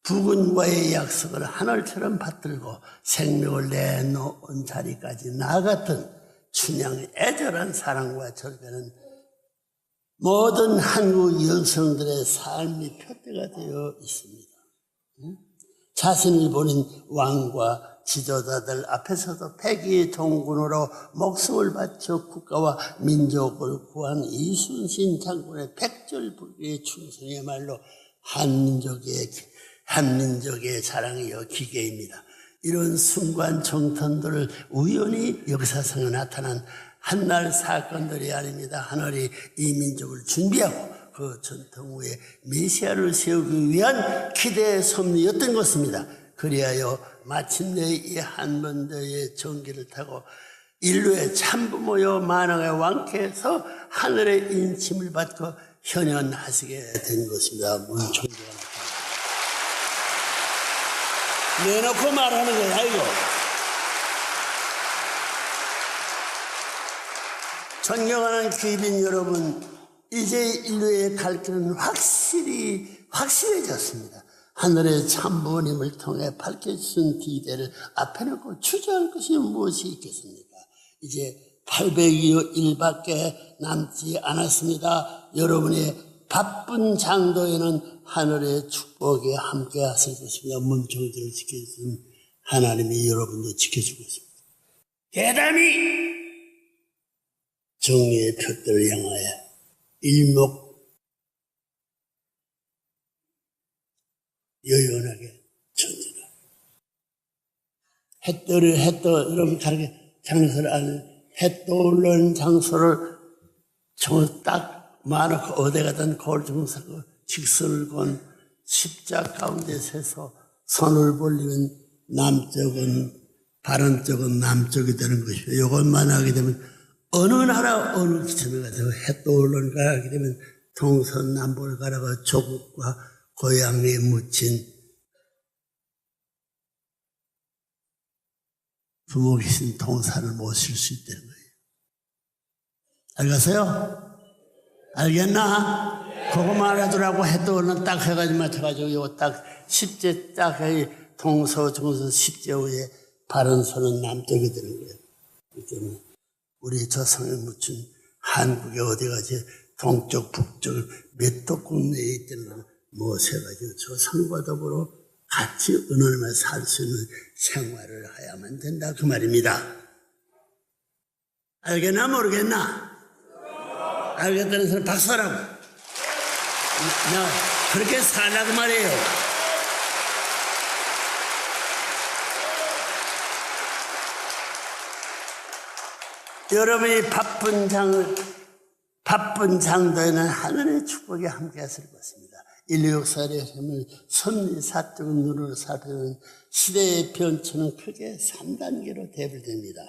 부군과의 약속을 하늘처럼 받들고 생명을 내놓은 자리까지 나아갔던 춘향의 애절한 사랑과 절개는 모든 한국 여성들의 삶이 표대가 되어 있습니다. 자신을 보낸 왕과 지도자들 앞에서도 패기 동군으로 목숨을 바쳐 국가와 민족을 구한 이순신 장군의 백절불기의 충성이야말로 한민족의 자랑이요 기계입니다. 이런 순간 정통들을 우연히 역사상에 나타난 한날 사건들이 아닙니다. 하늘이 이 민족을 준비하고 그 전통 후에 메시아를 세우기 위한 기대의 섭리였던 것입니다. 그리하여 마침내 이 한반도의 전기를 타고 인류의 참부모여 만왕의 왕께서 하늘의 인침을 받고 현현하시게 된 것입니다. 문총재가 내놓고 말하는 거야, 이거. 존경하는 귀빈 여러분, 이제 인류의 갈 길은 확실해졌습니다. 하늘의 참부모님을 통해 밝혀주신 기대를 앞에 놓고 주저할 것이 무엇이 있겠습니까? 이제 800여일밖에 남지 않았습니다. 여러분의 바쁜 장도에는 하늘의 축복이 함께 하실 것입니다. 문총들을 지켜주신 하나님이 여러분도 지켜주고 있습니다. 대담히 정의의 표대를 향하여 여연하게 전진하라. 여러분 가르쳐 장소를 아는 해 떠오르는 장소를 딱 많고 어디 가든 거울 중서고 직선을 건 십자 가운데 서서 손을 벌리면 남쪽은 바른 쪽은 남쪽이 되는 것이고 이것만 하게 되면 어느 나라 어느 지점에 가서 해 떠오르는 가게 되면 동서남북을 가다가 조국과 고향에 묻힌 부모 계신 동산을 모실 수 있다는 거예요. 알겠어요? 알겠나? 그거 알아두라고 해도는 딱 해가지고 맞춰가지고 이거 딱 십제 딱 해 동서 중서 십제 후에 바른 손은 남쪽이 되는 거예요. 그때는 우리 조상에 묻힌 한국에 어디 가지 동쪽 북쪽 몇 도국 내에 있다는 걸 모셔가지고 조상과 더불어 같이 은원하며 살 수 있는 생활을 해야만 된다 그 말입니다. 알겠나 모르겠나? 알겠다는 사람 박수하라고. 나 그렇게 살라고 말이에요. 여러분이 바쁜 장도에는 하늘의 축복이 함께 하실 것입니다. 인류 역사의 흐름을 섭리사적인 눈으로 살펴보면 시대의 변천은 크게 3단계로 대별됩니다.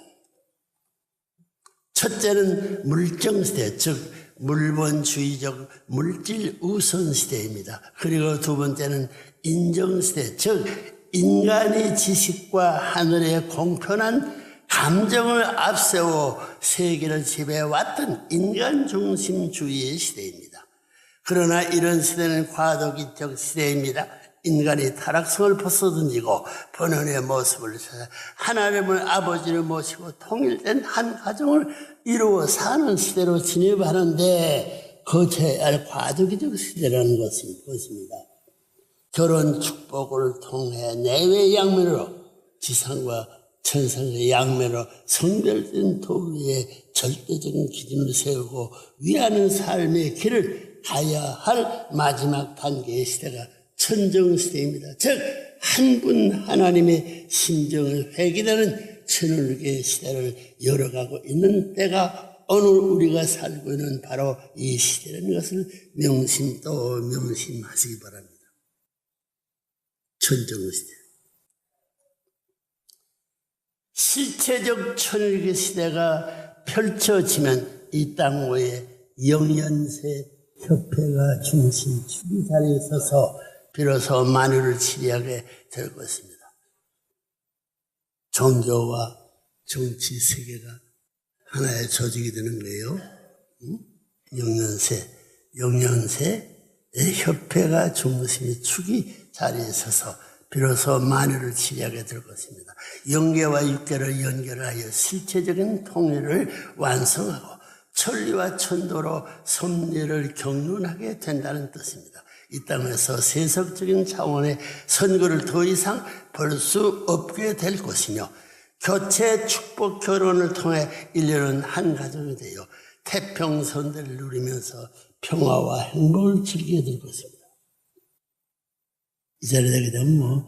첫째는 물정시대, 즉 물본주의적 물질 우선 시대입니다. 그리고 두 번째는 인정시대, 즉 인간이 지식과 하늘의 공평한 감정을 앞세워 세계를 지배해왔던 인간 중심주의의 시대입니다. 그러나 이런 시대는 과도기적 시대입니다. 인간이 타락성을 벗어던지고 본연의 모습을 찾아 하나님을 아버지를 모시고 통일된 한 가정을 이루어 사는 시대로 진입하는데 거쳐야 할 과도기적 시대라는 것입니다. 결혼 축복을 통해 내외 양면으로 지상과 천상의 양면으로 성별된 도리에 절대적인 기준을 세우고 위하는 삶의 길을 가야 할 마지막 단계의 시대가 천정시대입니다. 즉 한 분 하나님의 심정을 회개하는 천일교의 시대를 열어가고 있는 때가 오늘 우리가 살고 있는 바로 이 시대라는 것을 또 명심하시기 바랍니다. 천정시대. 실체적 천일교 시대가 펼쳐지면 이 땅 위에 영연세 협회가 중심축이 자리에 서서 비로소 만유를 치리하게 될 것입니다. 종교와 정치 세계가 하나의 조직이 되는 거예요. 영연세 협회가 중심의 축이 자리에 서서 비로소 만유를 치리하게 될 것입니다. 영계와 육계를 연결하여 실체적인 통일을 완성하고 천리와 천도로 섭리를 경륜하게 된다는 뜻입니다. 이 땅에서 세속적인 차원의 선거를 더 이상 볼 수 없게 될 것이며 교체, 축복, 결혼을 통해 인류는 한 가족이 되어 태평선대를 누리면서 평화와 행복을 즐기게 될 것입니다. 이 자리에 되게 되면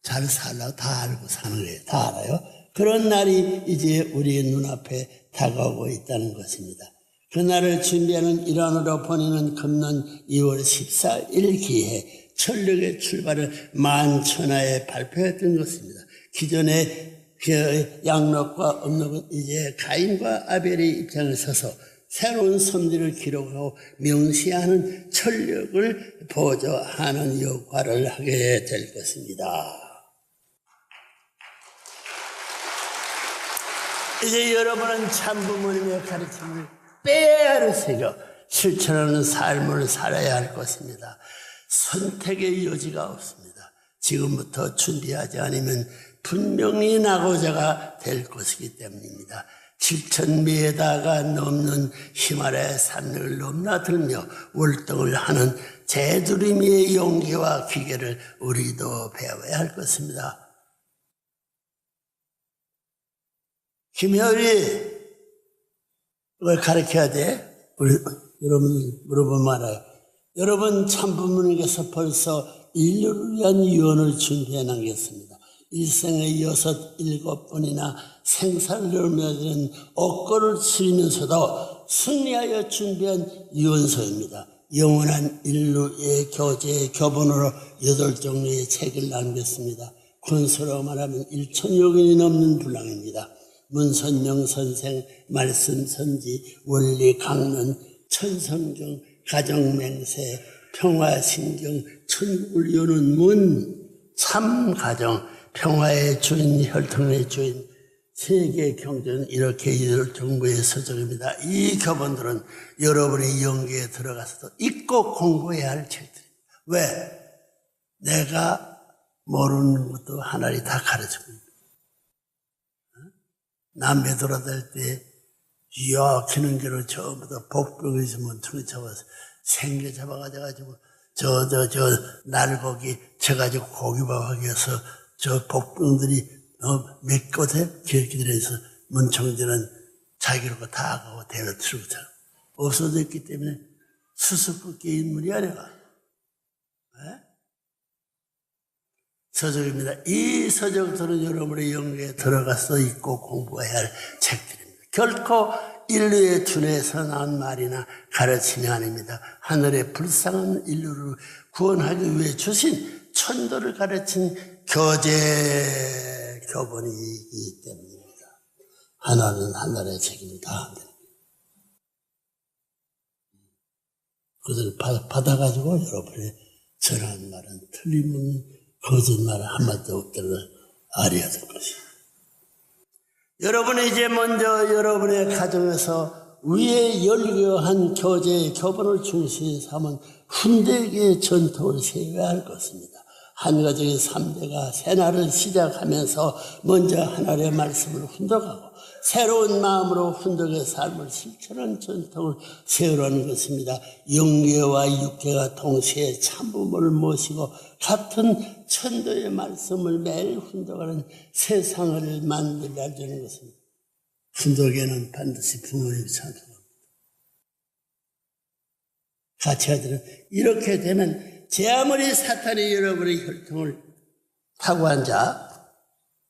잘 살라고 다 알고 사는 거예요. 다 알아요. 그런 날이 이제 우리의 눈앞에 다가오고 있다는 것입니다. 그날을 준비하는 일환으로 보내는 금년 2월 14일 기해 천력의 출발을 만천하에 발표했던 것입니다. 기존의 그 양록과 음록은 이제 가인과 아벨의 입장에 서서 새로운 섭리를 기록하고 명시하는 천력을 보조하는 역할을 하게 될 것입니다. 이제 여러분은 참 부모님의 가르침을 빼야를 새겨 실천하는 삶을 살아야 할 것입니다. 선택의 여지가 없습니다. 지금부터 준비하지 않으면 분명히 낙오자가 될 것이기 때문입니다. 7,000m가 넘는 히말라야 산을 넘나들며 월등을 하는 제두리미의 용기와 기계를 우리도 배워야 할 것입니다. 김효리 그걸 가르쳐야 돼? 여러분 물어보면 알아요. 여러분 참부모님께서 벌써 인류를 위한 유언을 유언해 남겼습니다. 일생에 6, 7번이나 생사를 넘나드는 옥고를 치르면서도 승리하여 준비한 유언서입니다. 영원한 인류의 교제 교본으로 8종류의 책을 남겼습니다. 군수로 말하면 1,000여 권이 넘는 분량입니다. 문선명 선생, 말씀선지, 원리 강론, 천성경, 가정맹세, 평화신경, 천국을 여는 문, 참가정, 평화의 주인, 혈통의 주인, 세계 경제는 이렇게 이들 정부의 서적입니다. 이 교본들은 여러분의 영계에 들어가서도 읽고 공부해야 할 책들입니다. 왜? 내가 모르는 것도 하나님 다 가르치고 있습니다. 남배 돌아다닐 때, 이야, 기능기로 전부 다 복병이 있으면 퉁이 잡아서 생겨 잡아가지고, 날고기, 쳐가지고 고기밥하기 위해서 저 복병들이 몇 곳에 기들에서 문청전은 자기로 다 가고 대회 치르고 없어져 있기 때문에 수수께끼 인물이 아니라, 서적입니다. 이 서적들은 여러분의 영계에 들어가서 읽고 공부해야 할 책들입니다. 결코 인류의 두뇌에서 나온 말이나 가르침이 아닙니다. 하늘의 불쌍한 인류를 구원하기 위해 주신 천도를 가르친 교제 교본이기 때문입니다. 하나는 하나의 책임을 다한다. 그것을 받아가지고 여러분의 전하는 말은 틀림은 거짓말 한마디도 없다는 알아야 될 것이에요. 여러분이 이제 먼저 여러분의 가정에서 위에 열교한 교제, 교본을 중심에 삼은 훈대계의 전통을 세워야 할 것입니다. 한 가정의 3대가 새날을 시작하면서 먼저 하나님의 말씀을 훈독하고 새로운 마음으로 훈독의 삶을 실천하는 전통을 세우라는 것입니다. 영계와 육계가 동시에 참부모를 모시고 같은 천도의 말씀을 매일 훈독하는 세상을 만들어야하는 것입니다. 훈독에는 반드시 부모님이 참석합니다. 같이 하더라도 이렇게 되면 제 아무리 사탄이 여러분의 혈통을 타고 앉아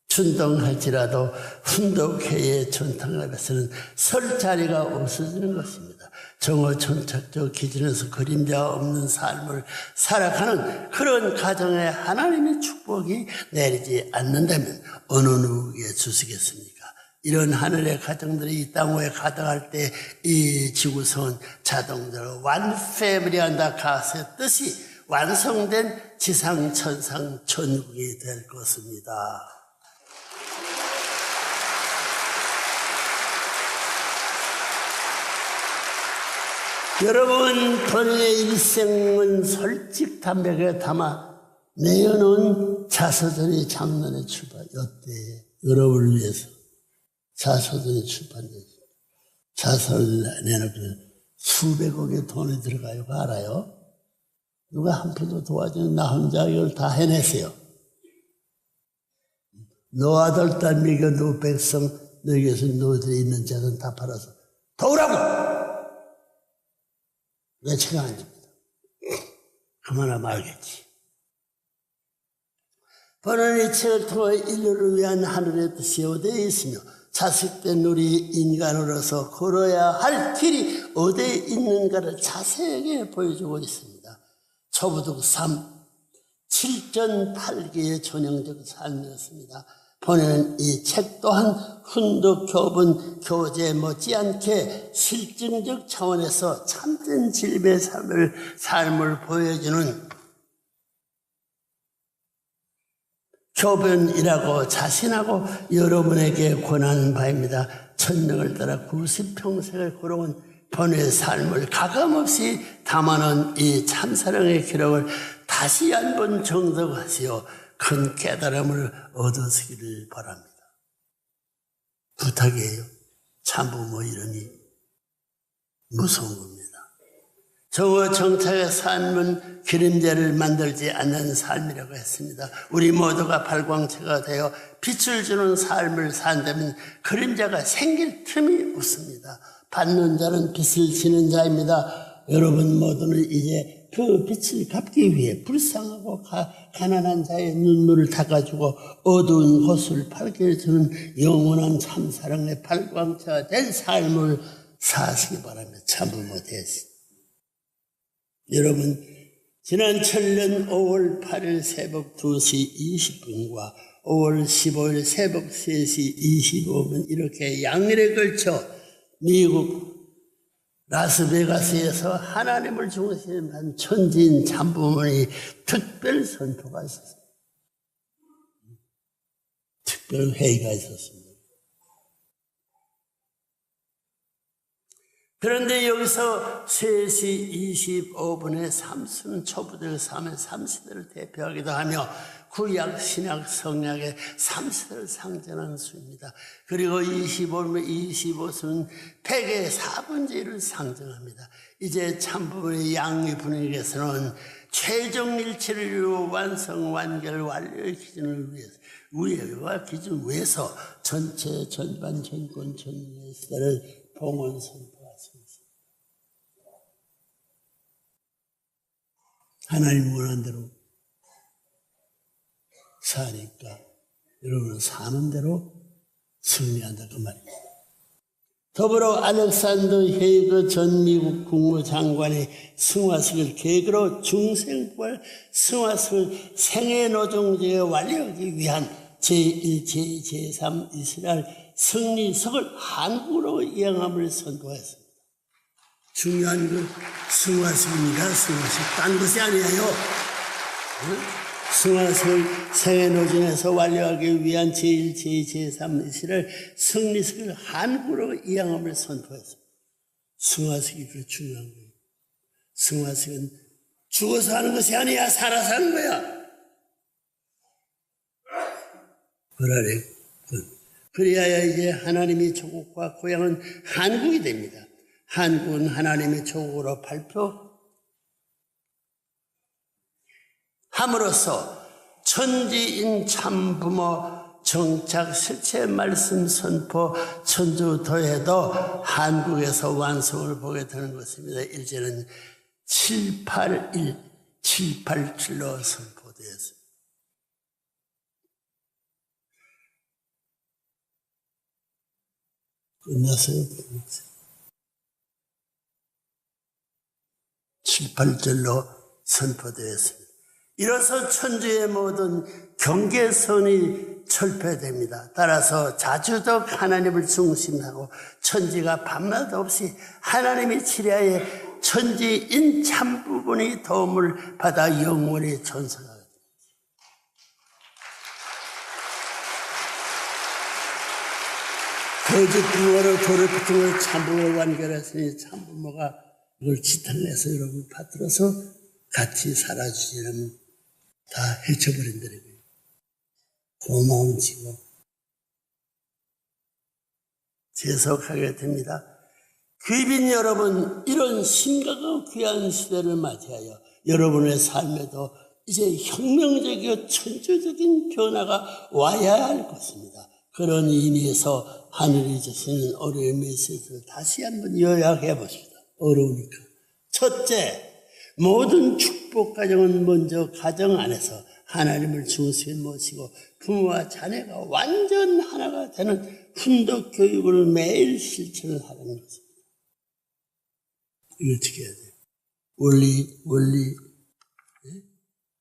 준동할지라도 훈독회의 전통합에서는 설 자리가 없어지는 것입니다. 정오천착적 기준에서 그림자 없는 삶을 살아가는 그런 가정에 하나님의 축복이 내리지 않는다면 어느 누구에게 주시겠습니까? 이런 하늘의 가정들이 이 땅 위에 가득할 때 이 지구성은 자동적으로 one family 한다 가스의 뜻이 완성된 지상 천상 천국이 될 것입니다. 여러분 본인의 일생은 솔직 담백하게 담아 내어놓은 자서전이 작년에 출판, 이때 여러분을 위해서 자서전이 출판됐습니다. 자서전을 내놓고 수백억의 돈이 들어가요. 그거 알아요? 누가 한 푼도 도와주는 나 혼자 이걸 다 해냈어요. 너 아들, 딸, 미겨, 너 백성, 너에게서 너희들이 있는 자는 다 팔아서 도우라고! 내 책이 아닙니다. 그만하면 알겠지. 본인의 책을 통해 인류를 위한 하늘의 뜻이 어디에 있으며 자식된 우리 인간으로서 걸어야 할 길이 어디에 있는가를 자세하게 보여주고 있습니다. 초부득 3, 7전 8기의 전형적 삶이었습니다. 보내는 이 책 또한 훈독 교본 교재 못지않게 실증적 차원에서 참된 진리의 삶을 보여주는 교본이라고 자신하고 여러분에게 권하는 바입니다. 천명을 따라 90평생을 걸어온 본의 삶을 가감없이 담아놓은 이 참사랑의 기록을 다시 한번 정독하시어 큰 깨달음을 얻으시기를 바랍니다. 부탁이에요. 참부모 이름이 무서운 겁니다. 정오 정착의 삶은 기름자를 만들지 않는 삶이라고 했습니다. 우리 모두가 발광체가 되어 빛을 주는 삶을 산다면 그림자가 생길 틈이 없습니다. 받는 자는 빛을 지는 자입니다. 여러분 모두는 이제 그 빛을 갚기 위해 불쌍하고 가난한 자의 눈물을 닦아주고 어두운 곳을 밝혀주는 영원한 참사랑의 발광체가 된 삶을 사시기 바랍니다. 참부모 되시. 여러분 지난 천년 5월 8일 새벽 2시 20분과 5월 15일 새벽 3시 25분 이렇게 양일에 걸쳐 미국 라스베가스에서 하나님을 중심으로 한 천지인 참부모의 특별 선포가 있었습니다. 특별 회의가 있었습니다. 그런데 여기서 3시 25분에 삼수는 초부들 3시대를 대표하기도 하며 구약, 신약, 성약의 3시대를 상징하는 수입니다. 그리고 25는 25수는 100의 4분의 1을 상징합니다. 이제 참부모의 양위 분위기에서는 최종 일치를 이루어 완성, 완결, 완료의 기준을 위해서 우회와 기준 위해서 전체, 전반, 전권, 전의 시대를 봉헌 선포 하나님 원하는 대로 사니까 여러분은 사는 대로 승리한다 그 말입니다. 더불어 알렉산더 헤이거 전 미국 국무장관의 승화식을 계기로 중생부활 승화식을 생애노동제에 완료하기 위한 제1, 제2, 제3 이스라엘 승리석을 한국으로 이양함을 선포했습니다. 중요한 건 승화석입니다. 승화석. 딴 것이 아니에요. 승화석을 생애노진에서 완료하기 위한 제1, 제2, 제3 시를 승리석을 한국으로 이양함을 선포했습니다. 승화석이 그 중요한 거예요. 승화석은 죽어서 하는 것이 아니야. 살아서 하는 거야. 그래야 이제 하나님의 조국과 고향은 한국이 됩니다. 한국은 하나님의 조국으로 발표함으로써 천지인 참부모 정착 실체 말씀 선포 천주도에도 한국에서 완성을 보게 되는 것입니다. 일제는 787로 선포되었습니다. 끝났어요. 7, 8절로 선포되었습니다. 이로써 천주의 모든 경계선이 철폐됩니다. 따라서 자주적 하나님을 중심하고 천지가 밤낮 없이 하나님의 지뢰에 천지인 참부분이 도움을 받아 영원히 전성하게 됩니다. 거짓 부모로 돌을 붙은 걸 참부모를 완결했으니 참부모가 이걸 지탕내서 여러분 받들어서 같이 살아주시려면 다 헤쳐버린다는 거예요. 고마운 지고 재석하게 됩니다. 귀빈 여러분, 이런 심각하고 귀한 시대를 맞이하여 여러분의 삶에도 이제 혁명적이고 천주적인 변화가 와야 할 것입니다. 그런 의미에서 하늘이 주시는 어려운 메시지를 다시 한번 요약해 봅시다. 어려우니까. 첫째, 모든 축복 가정은 먼저 가정 안에서 하나님을 중심에 모시고 부모와 자녀가 완전 하나가 되는 훈독 교육을 매일 실천을 하는 것입니다. 이거 어떻게 해야 돼요? 원리,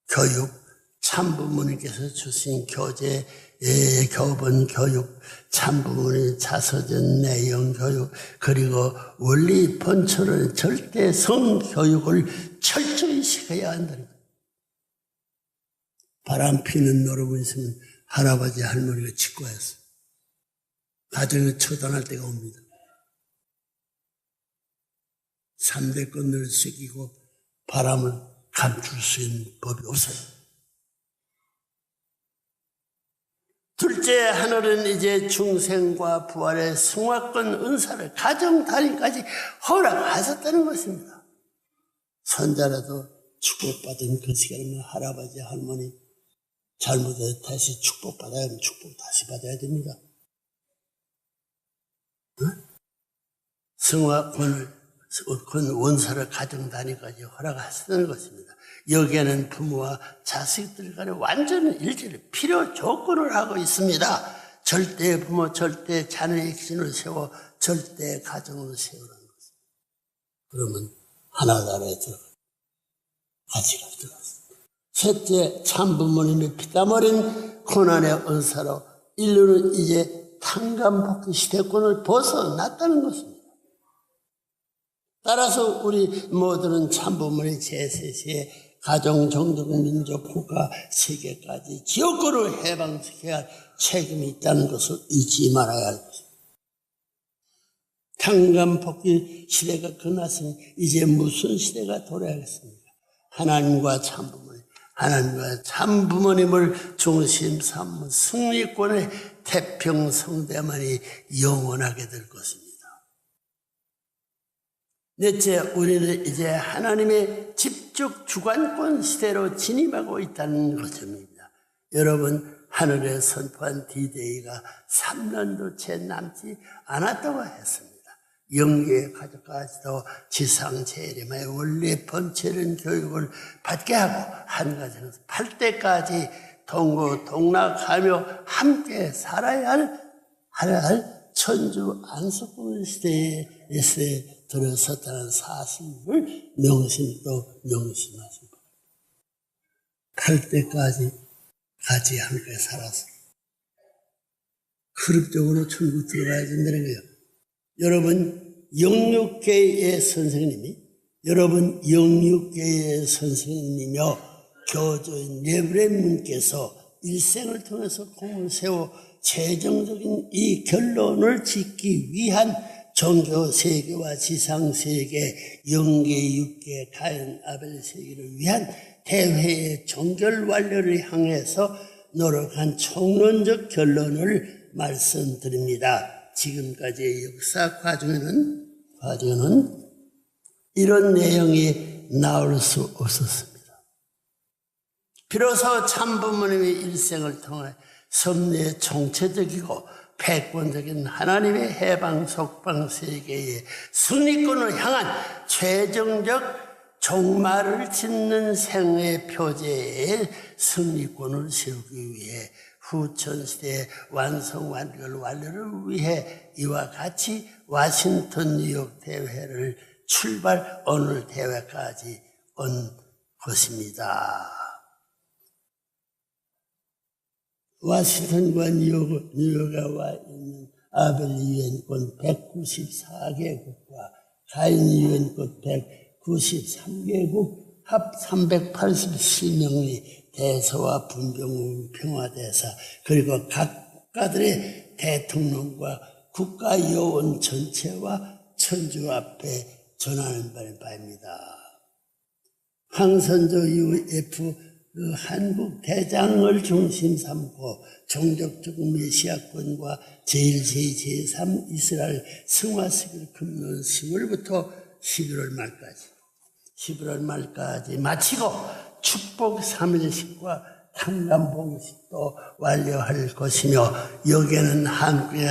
교육, 참부모님께서 주신 교재, 교본 교육, 참부모님 자서전 내용 교육, 그리고 원리 본처를 절대 성교육을 철저히 시켜야 한다는 거예요. 바람 피는 노름이 있으면 할아버지 할머니가 직구했어요. 가정에 처단할 때가 옵니다. 3대권을 새기고 바람을 감출 수 있는 법이 없어요. 둘째, 하늘은 이제 중생과 부활의 승화권 은사를 가정 단위까지 허락하셨다는 것입니다. 손자라도 축복받은 그 시간이면 할아버지 할머니 잘못해 다시 축복받아야 하면 축복 다시 받아야 됩니다. 승화권을 원사를 가정 단위까지 허락하시는 것입니다. 여기에는 부모와 자식들 간의 완전한 일치를 필요 조건을 하고 있습니다. 절대 부모, 절대 자녀의 기준을 세워 절대 가정을 세우라는 것입니다. 그러면 하나나라에 같이 들어갔습니다. 셋째, 참부모님의 피땀 어린 고난의 은사로 인류는 이제 탕감복귀 시대권을 벗어났다는 것입니다. 따라서 우리 모두는 참부모의 제3시에 가정, 종족, 민족, 국가, 세계까지 지역권을 해방시켜야 할 책임이 있다는 것을 잊지 말아야 할 것입니다. 탕감복귀 시대가 끝났으니 이제 무슨 시대가 돌아야겠습니까? 하나님과 참부모님을 중심 삼은 승리권의 태평성대만이 영원하게 될 것입니다. 넷째, 우리는 이제 하나님의 집중 주관권 시대로 진입하고 있다는 것입니다. 여러분, 하늘에 선포한 D-Day가 3년도 채 남지 않았다고 했습니다. 영계의 가족까지도 지상 재림의 원리 번체는 교육을 받게 하고 한 가정에서 8대까지 동고동락하며 함께 살아야 할 천주 안식권 시대에 들어섰다는 사실을 명심하시고 8대까지 같이 함께 살았습니다. 그룹적으로 천국 들어가야 된다는 거예요. 여러분 영육계의 선생님이며 교조인 레브렌님께서 일생을 통해서 공을 세워 최종적인 이 결론을 짓기 위한 종교 세계와 지상 세계, 영계, 육계, 가인, 아벨 세계를 위한 대회의 종결 완료를 향해서 노력한 총론적 결론을 말씀드립니다. 지금까지의 역사 과정에는 이런 내용이 나올 수 없었습니다. 비로소 참부모님의 일생을 통해 섭리의 총체적이고 패권적인 하나님의 해방 속방 세계의 순위권을 향한 최종적 종말을 짓는 생의 표제의 승리권을 세우기 위해 후천시대의 완성 완결 완료를 위해 이와 같이 워싱턴 뉴욕 대회를 출발 오늘 대회까지 온 것입니다. 워싱턴과 뉴욕에 와 있는 아벨 유엔권 194개국과 가인 유엔권 193개국 합 387명의 대서와 분병 평화대사 그리고 각 국가들의 대통령과 국가요원 전체와 천주 앞에 전하는 바입니다. 황선조 UF 한국 대장을 중심 삼고 종족적 메시아권과 제1, 제2, 제3 이스라엘 성화식을 금년 10월부터 11월 말까지 마치고 축복 3일식과 탄감봉식도 완료할 것이며 여기에는 한국이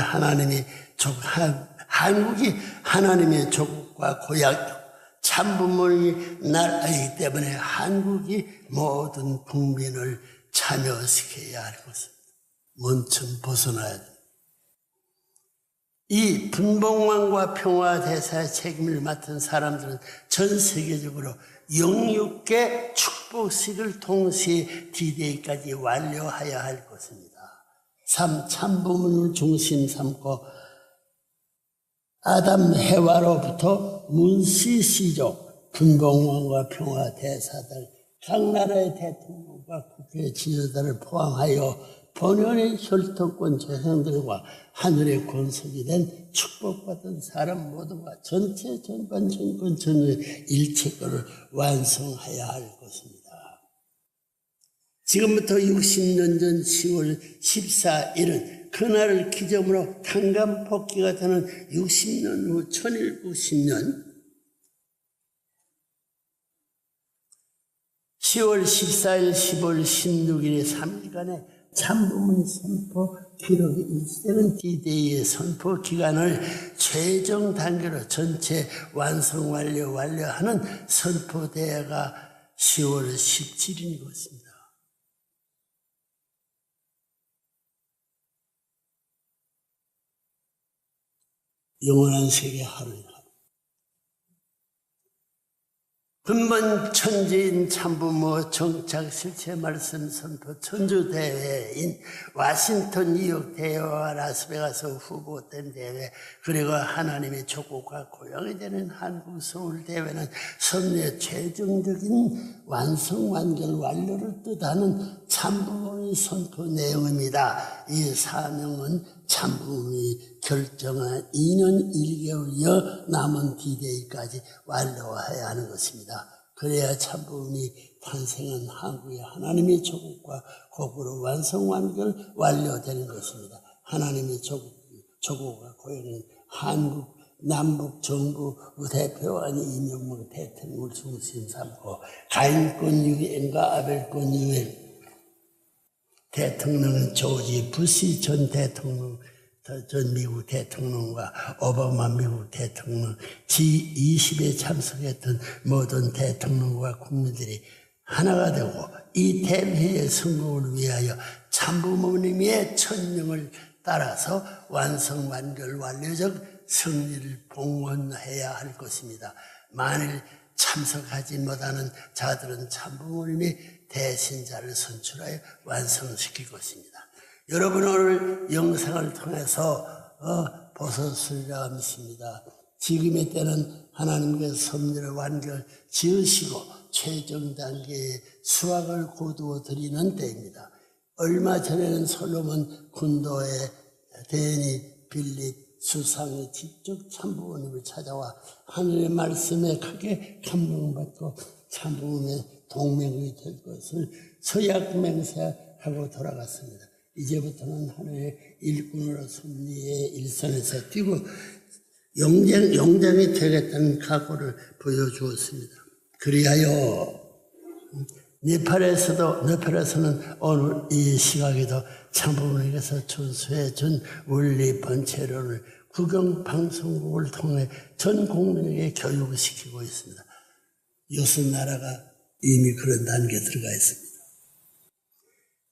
하나님의 조국과 고향 참부모의 나라이기 때문에 한국이 모든 국민을 참여시켜야 할 것입니다. 원천 벗어나야 됩니다. 이 분봉왕과 평화대사의 책임을 맡은 사람들은 전 세계적으로 영육계 축복식을 동시에 D-Day까지 완료해야 할 것입니다. 3. 참부모를 중심 삼고 아담 해와로부터 문시시족, 분봉왕과 평화대사들, 각 나라의 대통령과 국회 지도자를 포함하여 본연의 혈통권 재상들과 하늘의 권속이 된 축복받은 사람 모두가 전체 전반 정권 전의 일체권을 완성해야 할 것입니다. 지금부터 60년 전 10월 14일은 그날을 기점으로 탄감폭기가 되는 60년 후 1190년 10월 14일, 10월 16일의 3일간의 참부문 선포 기록이 일시되는 D-Day의 선포 기간을 최종 단계로 전체 완성 완료하는 선포대회가 10월 17일인 것입니다. 영원한 세계 하루에 하루. 근본 천지인 참부모 정착 실체 말씀 선포 천주대회인 워싱턴 뉴욕 대회와 라스베가스 후보된 대회 그리고 하나님의 조국과 고향이 되는 한국 서울 대회는 섭리의 최종적인 완성 완결 완료를 뜻하는 참부모의 선포 내용입니다. 이 사명은 참부모의 결정한 2년 1개월여 남은 D-Day까지 완료해야 하는 것입니다. 그래야 참부모이 탄생한 한국의 하나님의 조국과 거꾸로 완성 완결 완료되는 것입니다. 하나님의 조국과 고향인 한국 남북 정부 대표안이 이명박 대통령을 중심 삼고 가인권 유엔과 아벨권 유엔 대통령은 조지 부시 전 대통령, 전 미국 대통령과 오바마 미국 대통령, G20에 참석했던 모든 대통령과 국민들이 하나가 되고 이 대회의 성공을 위하여 참부모님의 천명을 따라서 완성 완결 완료적 승리를 봉헌해야 할 것입니다. 만일 참석하지 못하는 자들은 참부모님이 대신자를 선출하여 완성시킬 것입니다. 여러분 오늘 영상을 통해서 보셨으리라 믿습니다. 지금의 때는 하나님께서 섭리를 완결 지으시고 최종 단계의 수확을 거두어 드리는 때입니다. 얼마 전에는 솔로몬 군도의 대인이 빌릿 수상이 직접 참부모님을 찾아와 하늘의 말씀에 크게 감동받고 참부모님의 동맹이 될 것을 서약 맹세하고 돌아갔습니다. 이제부터는 하늘의 일꾼으로 섭리의 일선에서 뛰고 용장이 되겠다는 각오를 보여주었습니다. 그리하여 네팔에서는 오늘 이 시각에도 참부모님께서 준수해 준 원리 번체론을 국영방송국을 통해 전 국민에게 교육시키고 있습니다. 여섯 나라가 이미 그런 단계에 들어가 있습니다.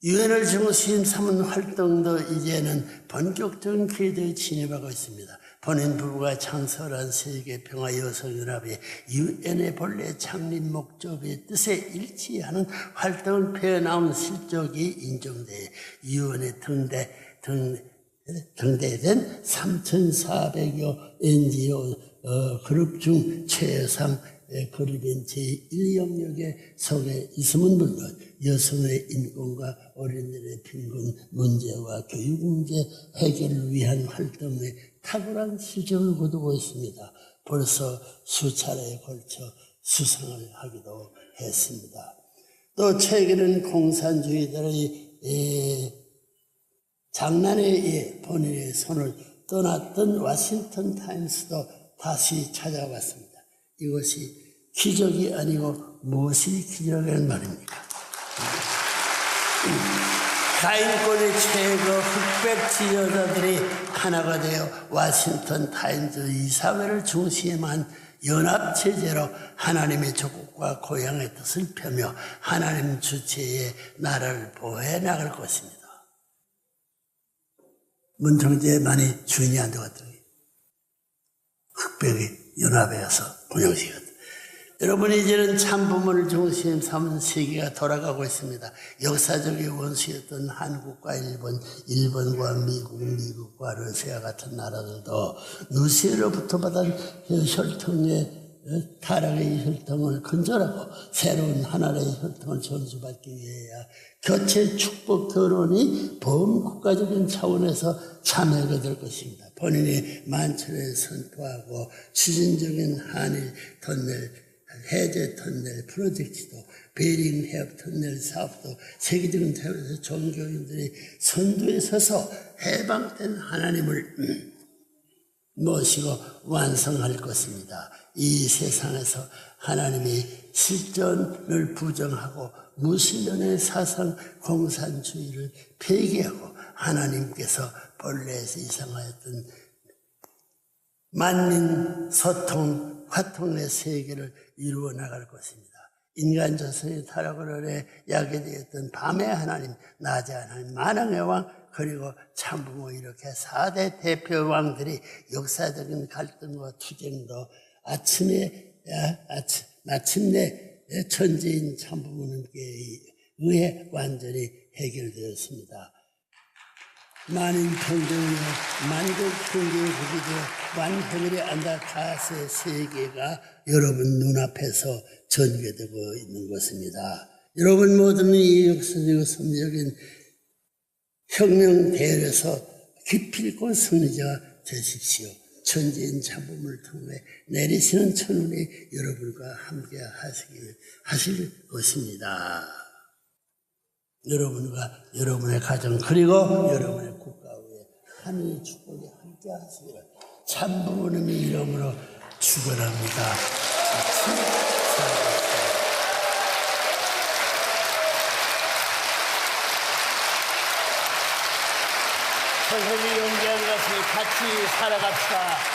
유엔을 중심 삼은 활동도 이제는 본격적인 궤도에 진입하고 있습니다. 본인 부부가 창설한 세계평화여성연합의 유엔의 본래 창립 목적의 뜻에 일치하는 활동을 펴나온 실적이 인정돼 유엔에 등대된 3,400여 NGO 그룹 중 최상 그룹인 제1영역에 속해 있음은 물론 여성의 인권과 어린이들의 빈곤 문제와 교육 문제 해결을 위한 활동에 탁월한 실적을 거두고 있습니다. 벌써 수차례에 걸쳐 수상을 하기도 했습니다. 또 최근에는 공산주의자의 장난에 의해 본인의 손을 떠났던 워싱턴 타임스도 다시 찾아왔습니다. 이것이 기적이 아니고 무엇이 기적이라는 말입니까? 가인권의 최고 흑백 지도자들이 하나가 되어 워싱턴 타임즈 이사회를 중심한 연합체제로 하나님의 조국과 고향의 뜻을 펴며 하나님 주체의 나라를 보호해 나갈 것입니다. 문정제에 많이 주인이 안 되거든요. 흑백이 연합해서 공영시거든. 여러분 이제는 참부모를 중심 삼은 세계가 돌아가고 있습니다. 역사적인 원수였던 한국과 일본과 미국과 러시아 같은 나라들도 루시아로부터 받은 혈통의 타락의 혈통을 건절하고 새로운 하나의 혈통을 전수받기 위해야 교체 축복 결혼이 범국가적인 차원에서 참여하게 될 것입니다. 본인이 만천을 선포하고 추진적인 한일 터널, 해제 터널 프로젝트도 베링 해협 터널 사업도 세계적인 차원에서 종교인들이 선두에 서서 해방된 하나님을 모시고 완성할 것입니다. 이 세상에서 하나님이 실존을 부정하고 무신론의 사상 공산주의를 폐기하고 하나님께서 본래에서 이상하였던 만민 소통 화통의 세계를 이루어 나갈 것입니다. 인간 조선의 타락을 해 야기되었던 밤의 하나님, 낮의 하나님, 만왕의 왕, 그리고 참부모 이렇게 4대 대표 왕들이 역사적인 갈등과 투쟁도 마침내 천지인 참부모님께 의해 완전히 해결되었습니다. 만인 평등이요 만국 평등이 국이죠 완해결이 안다카스의 세계가 여러분 눈앞에서 전개되고 있는 것입니다. 여러분 모두는 이 역사적이고 섭리적인 혁명 대열에서 기필코 승리자가 되십시오. 천지인 참부모를 통해 내리시는 천운이 여러분과 함께 하실 것입니다. 여러분과 여러분의 가정 그리고 여러분의 국가 위에 하늘의 축복이 함께 하시기를 참부모님의 이름으로 축원합니다. 선생님이 연기한 것을 같이 살아갑시다.